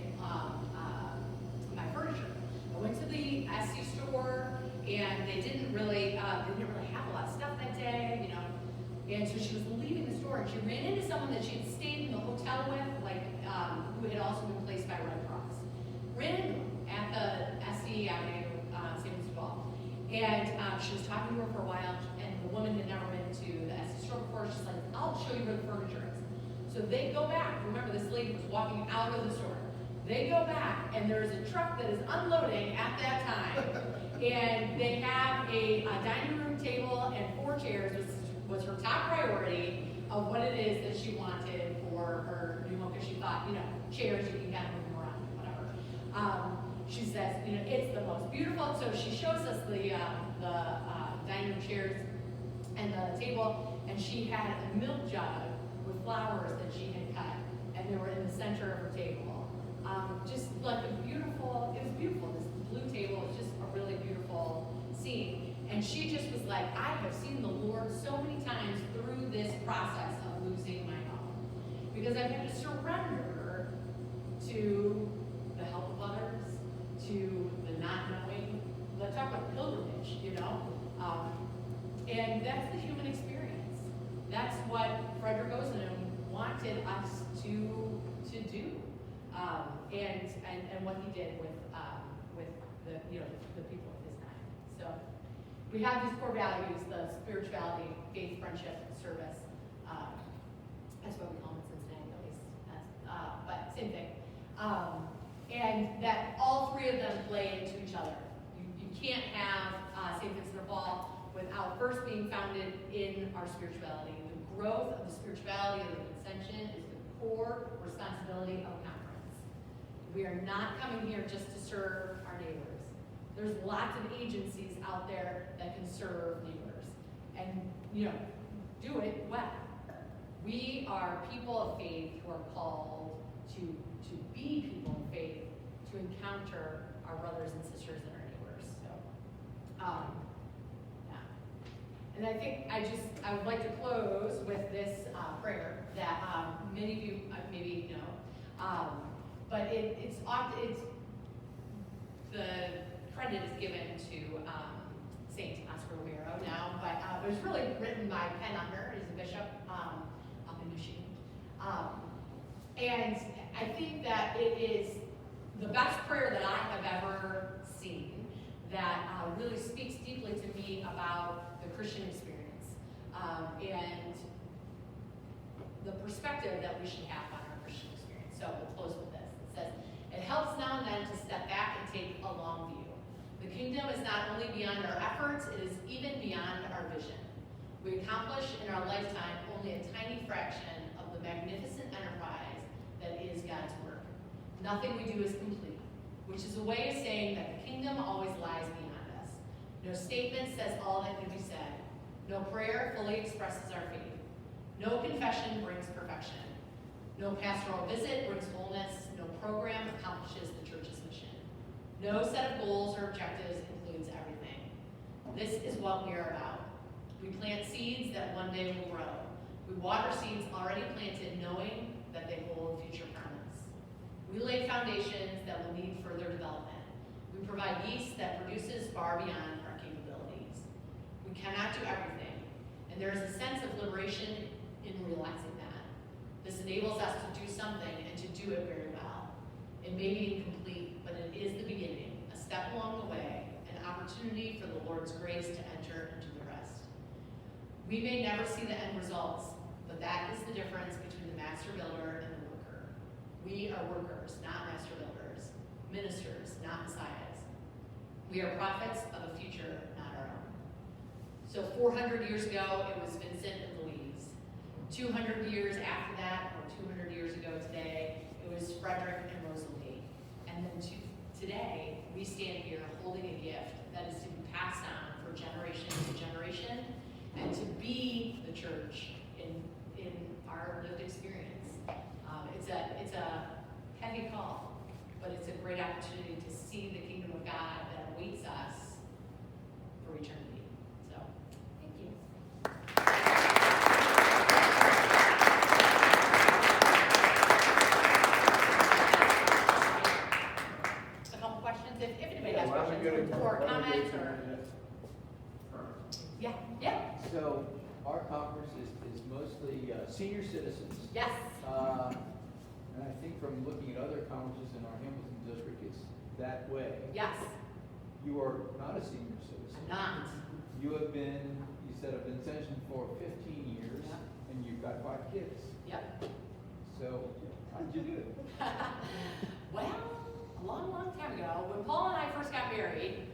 my furniture. I went to the SC store and they didn't really have a lot of stuff that day, And so she was leaving the store and she ran into someone that she had stayed in the hotel with, who had also been placed by Red Cross. Ran into him at the SC Avenue, San Francisco. And she was talking to her for a while, and the woman had never been to the SC store before. She's like, I'll show you where the furniture is. So they go back. Remember, this lady was walking out of the store. They go back, and there's a truck that is unloading at that time. And they have a dining room table and 4 chairs, which was her top priority of what it is that she wanted for her new home, because she thought, chairs, you can kind of move them around, whatever. She says, it's the most beautiful. So she shows us the dining room chairs and the table, and she had a milk jug with flowers that she had cut, and they were in the center of her table. Just like it was beautiful. This blue table was just a really beautiful scene. And she just was like, I have seen the Lord so many times through this process of losing my home. Because I've had to surrender to the help of others, to the not knowing. Let's talk about pilgrimage, And that's the human experience. That's what Frederic Ozanam wanted us to do. And what he did with the people of his time. So we have these core values: the spirituality, faith, friendship, service. That's what we call them in Cincinnati, at least. But same thing. And that all 3 of them play into each other. You can't have St. Vincent de Paul without first being founded in our spirituality. The growth of the spirituality of the Ascension is the core responsibility of conference. We are not coming here just to serve our neighbors. There's lots of agencies out there that can serve neighbors. And, do it well. We are people of faith who are called to be people of faith, to encounter our brothers and sisters and our neighbors. So, yeah. And I think I would like to close with this prayer that many of you maybe know. But it's the credit is given to Saint Oscar Romero now, but it was really written by Pen Under. He's a bishop up in Michigan. And I think that it is the best prayer that I have ever seen that really speaks deeply to me about the Christian experience and the perspective that we should have on our Christian experience. So we'll close with this. It says, it helps now and then to step back and take a long view. The kingdom is not only beyond our efforts, it is even beyond our vision. We accomplish in our lifetime only a tiny fraction of the magnificent enterprise that is God's work. Nothing we do is complete, which is a way of saying that the kingdom always lies beyond us. No statement says all that can be said. No prayer fully expresses our faith. No confession brings perfection. No pastoral visit brings wholeness. No program accomplishes the church's mission. No set of goals or objectives includes everything. This is what we are about. We plant seeds that one day will grow. We water seeds already planted, knowing that they hold future promise. We lay foundations that will need further development. We provide yeast that produces far beyond our capabilities. We cannot do everything, and there is a sense of liberation in realizing that. This enables us to do something and to do it very well. It may be incomplete, but it is the beginning, a step along the way, an opportunity for the Lord's grace to enter into the rest. We may never see the end results, But that is the difference between the master builder and the worker. We are workers, not master builders, ministers, not messiahs. We are prophets of a future, not our own. So 400 years ago, it was Vincent and Louise. 200 years after that, or 200 years ago today, it was Frederic and Rosalie. And then today, we stand here holding a gift that is to be passed on for generation to generation, and to be the church in our lived experience. It's a heavy call, but it's a great opportunity to see the kingdom of God that awaits us for eternity. So, thank you. A couple questions, if anybody has questions or comments or. Yeah. So our conference is mostly senior citizens. Yes. And I think from looking at other conferences in our Hamilton district, it's that way. Yes. You are not a senior citizen. I'm not. You have been, you said, a Vincentian for 15 years, Yep. and you've got 5 kids. Yep. So how did you do it? Well, a long time ago, when Paul and I first got married,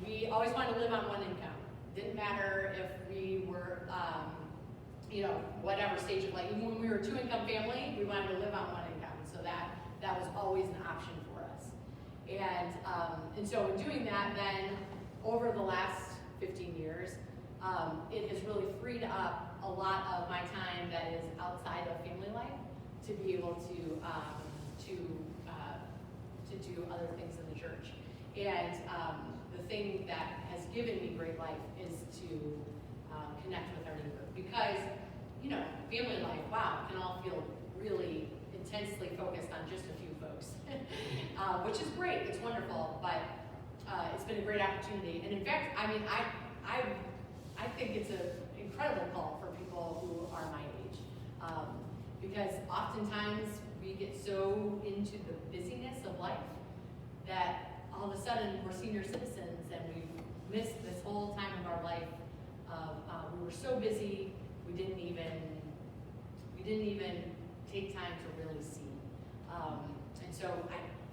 we always wanted to live on one income. Didn't matter if we were, whatever stage of life. Even when we were a 2-income family, we wanted to live on one income. So that was always an option for us. And so in doing that, then over the last 15 years, it has really freed up a lot of my time that is outside of family life to be able to do other things in the church. And the thing that has given me great life is to connect with our neighbor. Because, family life, wow, can all feel really intensely focused on just a few folks. Which is great, it's wonderful, but it's been a great opportunity. And in fact, I think it's an incredible call for people who are my age. Because oftentimes we get so into the busyness of life that all of a sudden we're senior citizens and we've missed this whole time of our life. We were so busy, we didn't even take time to really see. And so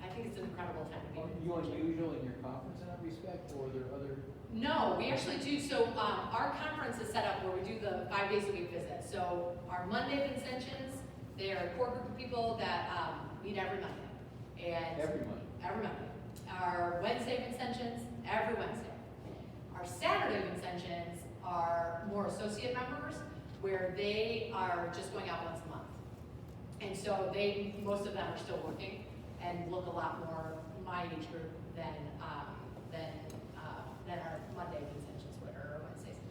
I think it's an incredible time to be. Are you unusual in your conference in that respect, or are there other? No, we actually do. So our conference is set up where we do the 5 days a week visit. So our Monday Vincentians, they are a core group of people that meet every Monday. And Every Monday. Every Monday. Our Wednesday Vincentians, every Wednesday. Our Saturday Vincentians are more associate members, where they are just going out once a month. And so most of them are still working and look a lot more my age group than our Monday Vincentians would, or Wednesdays.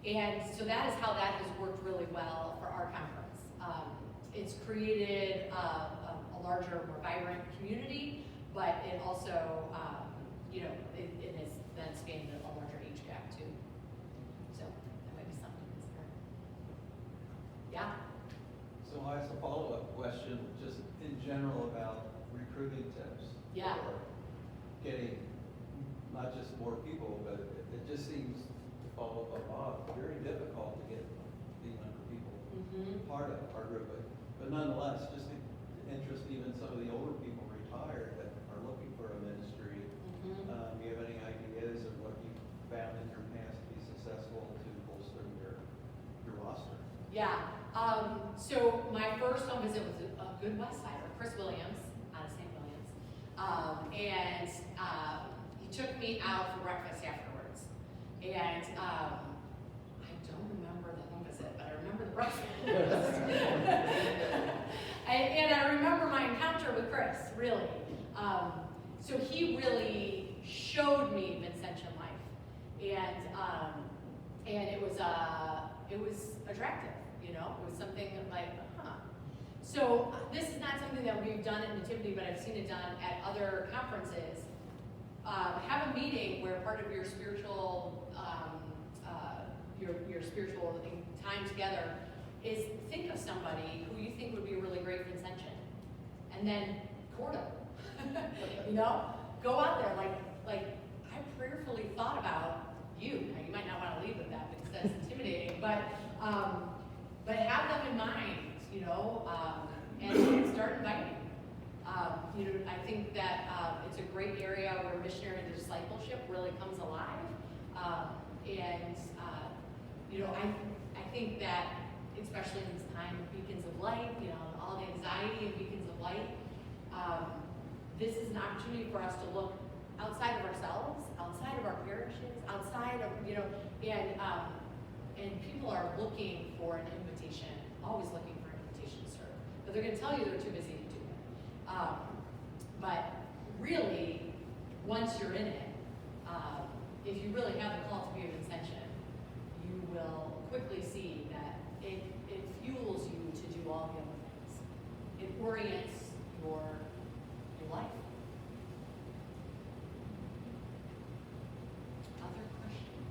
And so that is how that has worked really well for our conference. It's created a larger, more vibrant community, but it also, it has then spanned a larger age gap too. So that might be something to consider. Yeah? So I have a follow-up question, just in general about recruiting tips. Yeah. For getting not just more people, but it just seems, to follow up on Bob, very difficult to get the younger people part of our group. But nonetheless, just the interest, even some of the older people retired that are looking for a ministry. Do you have any ideas of what you found in your past to be successful to bolster your roster? Yeah. So my first home visit was a good West Sider, Chris Williams, out of St. Williams. And he took me out for breakfast afterwards. And I don't remember the home visit, but I remember the breakfast. and I remember my encounter with Chris, really. So he really showed me Vincentian life. And it was attractive. It was something like, So this is not something that we've done at Nativity, but I've seen it done at other conferences. Have a meeting where part of your spiritual, your spiritual time together is think of somebody who you think would be a really great Vincentian, and then court them. Go out there like I prayerfully thought about you. Now you might not want to leave with that because that's intimidating, but but have them in mind, and start inviting. I think that it's a great area where missionary discipleship really comes alive. I think that, especially in this time of beacons of light, all the anxiety of beacons of light, this is an opportunity for us to look outside of ourselves, outside of our parishes, outside of, and people are looking for an invitation, always looking for an invitation to serve. But they're going to tell you they're too busy to do it. But really, once you're in it, if you really have the call to be of ascension, you will quickly see that it fuels you to do all the other things. It orients your life. Other questions?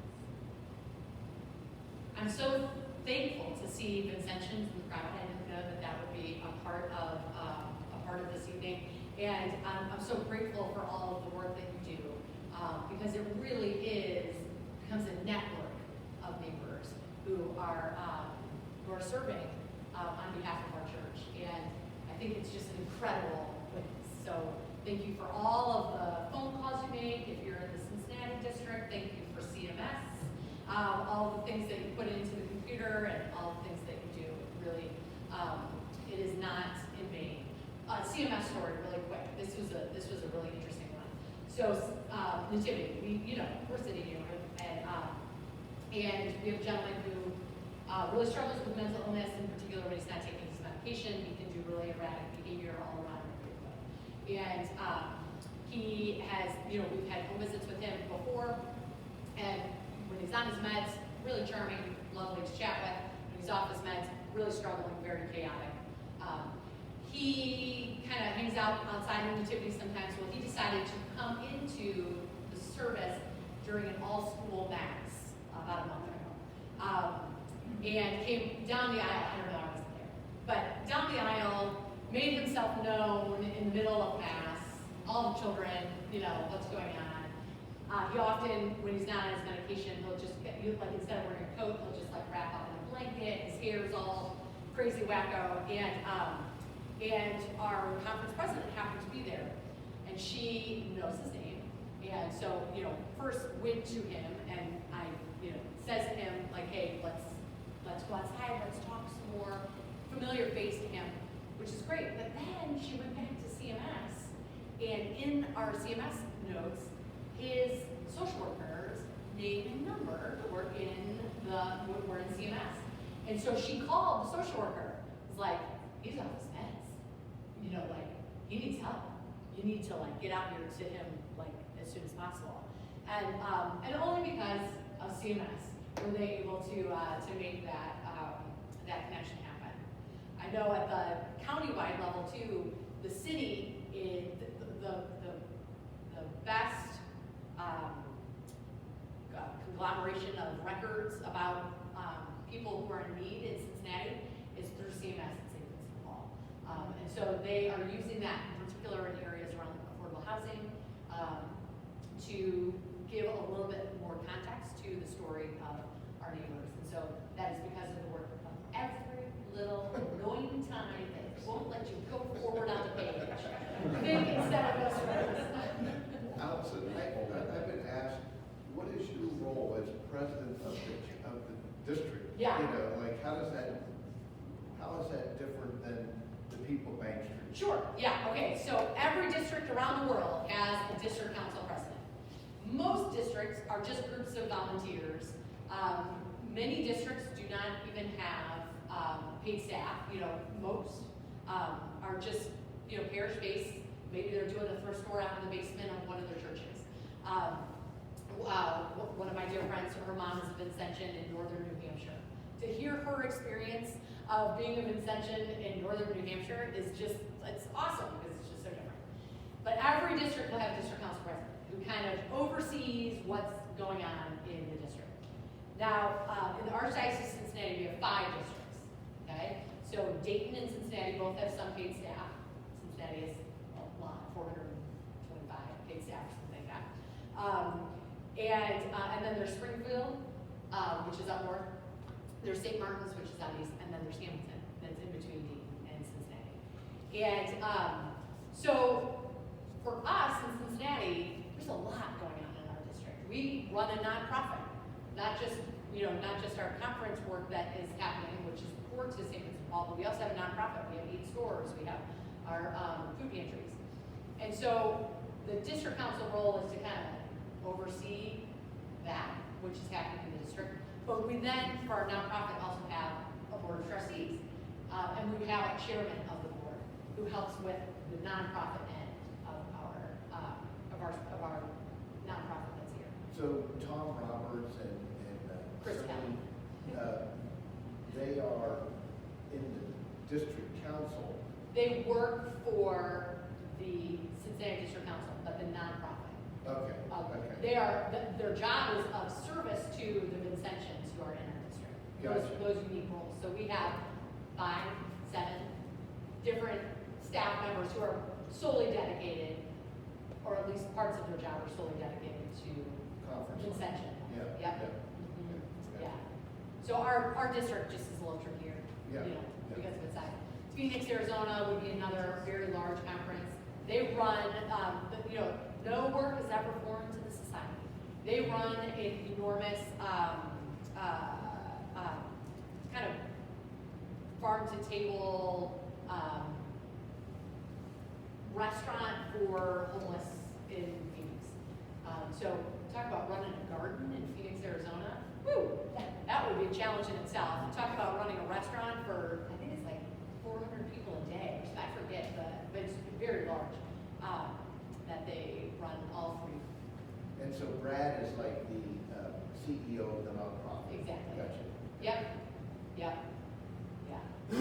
I'm so thankful to see Vincentians in the crowd. I didn't know that would be a part of this evening. And I'm so grateful for all of the work that you do, because it really becomes a network of neighbors who are serving on behalf of our church. And I think it's just an incredible witness. So thank you for all of the phone calls you make. If you're in the Cincinnati district, thank you for CMS, all the things that you put into the computer and all the things that you do. Really, it is not in vain. CMS story, really quick. This was a really interesting one. So Nativity, we're sitting here, and we have a gentleman who really struggles with mental illness, in particular when he's not taking his medication. He can do really erratic behavior all around him. And he has, we've had home visits with him before, and when he's on his meds, really charming, lovely to chat with. When he's off his meds, really struggling, very chaotic. He kind of hangs out outside of Nativity sometimes. Well, he decided to come into the service during an all-school mass about a month ago. And came down the aisle. I don't know, I wasn't there. But down the aisle, made himself known in the middle of mass. All the children, what's going on. He often, when he's not on his medication, he'll just instead of wearing a coat, he'll just wrap up in a blanket. His hair's all crazy wacko. And our conference president happened to be there, and she knows his name. And so, first went to him, and I, says to him, hey, let's go outside, let's talk some more. Familiar face to him, which is great. But then she went back to CMS, and in our CMS notes, his social workers name and number were in CMS. And so she called the social worker. It's like, he's off his meds. He needs help. You need to get out here to him as soon as possible. And only because of CMS were they able to make that connection happen. I know at the countywide level too, the city is the best conglomeration of records about people who are in need in Cincinnati is through CMS and St. Vincent de Paul. And so they are using that in particular in areas around affordable housing to give a little bit more context to the story of our neighbors. And so that is because of the work of every little annoying time that won't let you go forward on the page. Think instead of us. Alison, I've been asked, what is your role as president of the district? Yeah. How is that different than the people of Main Street? Sure, yeah, okay, so every district around the world has a district council president. Most districts are just groups of volunteers. Many districts do not even have paid staff, most are just, parish-based. Maybe they're doing a thrift store out in the basement of one of their churches. One of my dear friends, her mom is a Vincentian in northern New Hampshire. To hear her experience of being a Vincentian in northern New Hampshire is just, it's awesome because it's just so different. But every district will have a district council president who kind of oversees what's going on in the district. Now, in the Archdiocese of Cincinnati, we have 5 districts, okay? So Dayton and Cincinnati both have some paid staff. Cincinnati is 425 paid staff or something like that. And then there's Springfield, which is up north, There's St. Martin's, which is out east, and then there's Hamilton, that's in between Dayton and Cincinnati. And so for us in Cincinnati, there's a lot going on in our district. We run a nonprofit, not just our conference work that is happening, which is core to St. Vincent de Paul, but we also have a nonprofit. We have 8 stores, we have our food pantries. And so the district council role is to kind of oversee that, which is happening in the district. But we then, for our nonprofit, also have a board of trustees. And we have a chairman of the board who helps with the nonprofit end of our nonprofit that's here. So Tom Roberts and Chris Cincy, they are in the district council. They work for the Cincinnati District Council, but the nonprofit. Okay, okay. Their job is of service to the Vincentians who are in our district. Gotcha. Those unique roles. So we have 5, 7 different staff members who are solely dedicated, or at least parts of their job are solely dedicated to Conference. Vincentian. Yeah. Yep. Yeah. Mhm. Yeah. Yeah. So our district just is a little trickier, Yeah. you know, Yeah. because of its size. Phoenix, Arizona would be another very large conference. They run, no work is ever foreign to the society. They run an enormous kind of farm-to-table restaurant for homeless in Phoenix. So talk about running a garden in Phoenix, Arizona. Woo! That would be a challenge in itself. Talk about running a restaurant for, I think it's like 400 people a day. I forget, but it's very large. That they run all free. And so Brad is like the CEO of the nonprofit. Exactly. Gotcha. Yep. Yeah. Do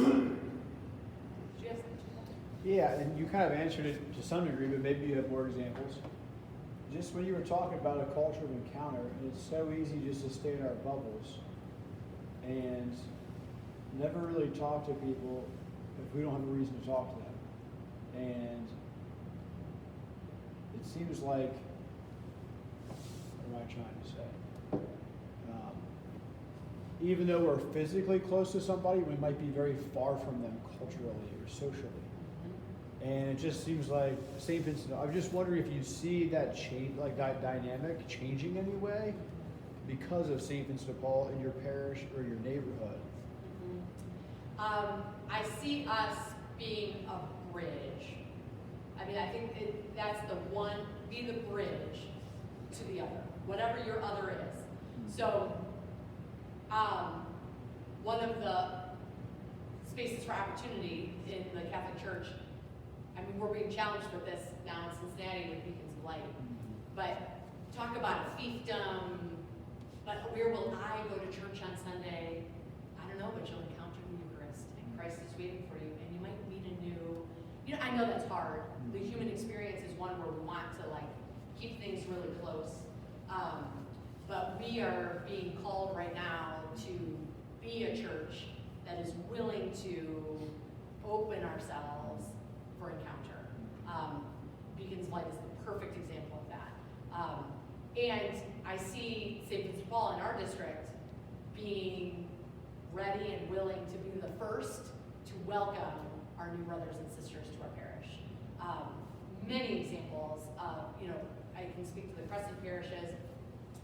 you have something? Yeah, and you kind of answered it to some degree, but maybe you have more examples. Just when you were talking about a culture of encounter, it's so easy just to stay in our bubbles and never really talk to people if we don't have a reason to talk to them. And it seems like, what am I trying to say? Even though we're physically close to somebody, we might be very far from them culturally or socially. And it just seems like St. Vincent, I'm just wondering if you see that change, like that dynamic changing any way because of St. Vincent de Paul in your parish or your neighborhood. I see us being a bridge. I mean, I think that's the one, be the bridge to the other, whatever your other is. So, one of the spaces for opportunity in the Catholic Church, I mean, we're being challenged with this now in Cincinnati with Beacons of Light. But talk about a fiefdom, but where will I go to church on Sunday? I don't know, but you'll encounter the Eucharist, and Christ is waiting for you, and you might meet a new, I know that's hard. The human experience is one where we want to keep things really close. But we are being called right now to be a church that is willing to open ourselves for encounter. Beacons of Light is the perfect example of that. And I see St. Vincent de Paul in our district being ready and willing to be the first to welcome our new brothers and sisters to our parish. Many examples of, I can speak to the Crescent parishes,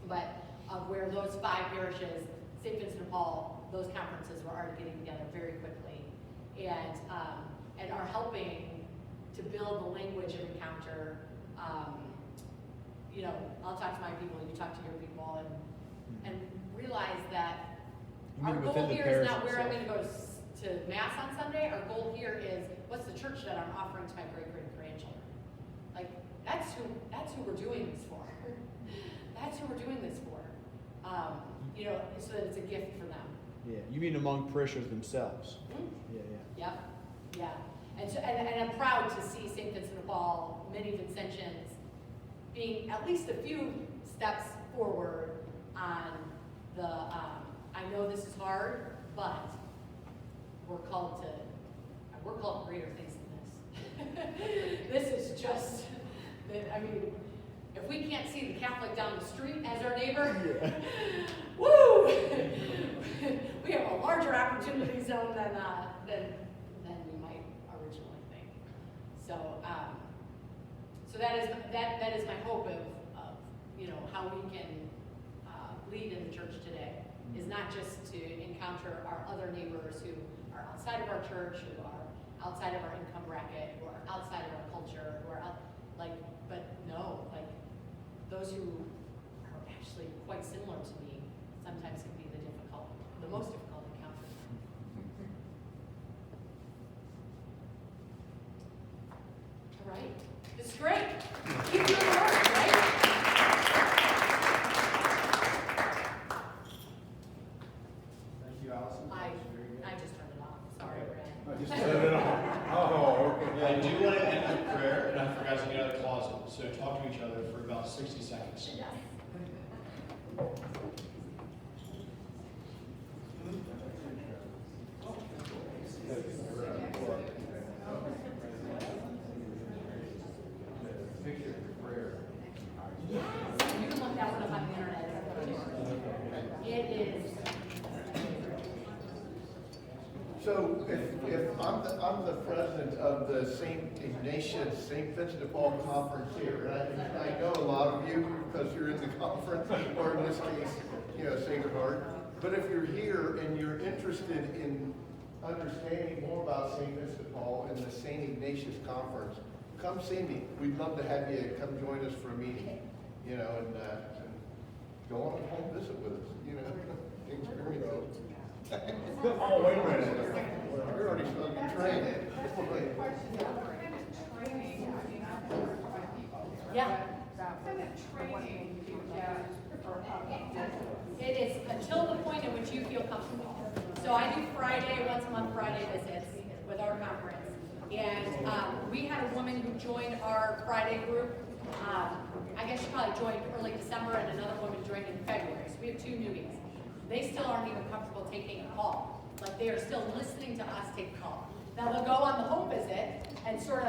but of where those 5 parishes, St. Vincent de Paul, those conferences were already getting together very quickly and are helping to build the language of encounter. I'll talk to my people, you talk to your people, and realize that our goal here is not where I'm going to go to Mass on Sunday. Our goal here is what's the church that I'm offering to my great-great-grandchildren. That's who we're doing this for. That's who we're doing this for. So that it's a gift for them. Yeah, you mean among parishioners themselves? Mm-hmm. Yeah. Yep. Yeah. And I'm proud to see St. Vincent de Paul, many Vincentians, being at least a few steps forward on the, I know this is hard, but we're called greater things than this. This is just, if we can't see the Catholic down the street as our neighbor, woo! We have a opportunity zone than we might originally think. So, so that is my hope of how we can lead in the church today, is not just to encounter our other neighbors who are outside of our church, who are outside of our income bracket, who are outside of our culture, who are but no, those who are actually quite similar to me sometimes can be the most difficult encounters. All right, this is great. Keep doing the work, right? Thank you, Allison. I just turned it off. Sorry, Brad. I just turned it off. Oh, okay. I do want to end with prayer, and I forgot to get out of the closet, so talk to each other for about 60 seconds. Yes. Picture of prayer. Yes, you can look that one up on the internet. It is. So if I'm the president of the St. Ignatius, St. Vincent de Paul Conference here, and I know a lot of you because you're in the conference, or in this case, Sacred Heart. But if you're here and you're interested in understanding more about St. Vincent de Paul and the St. Ignatius Conference, come see me. We'd love to have you come join us for a meeting, and go on a home visit with us, experience it. Oh, wait a minute. You're already starting to train. Yeah. It is until the point in which you feel comfortable. So I do once a month Friday visits with our conference. And we had a woman who joined our Friday group. I guess she probably joined early December, and another woman joined in February. So we have 2 newbies. They still aren't even comfortable taking a call. They are still listening to us take a call. Now they'll go on the home visit and sort of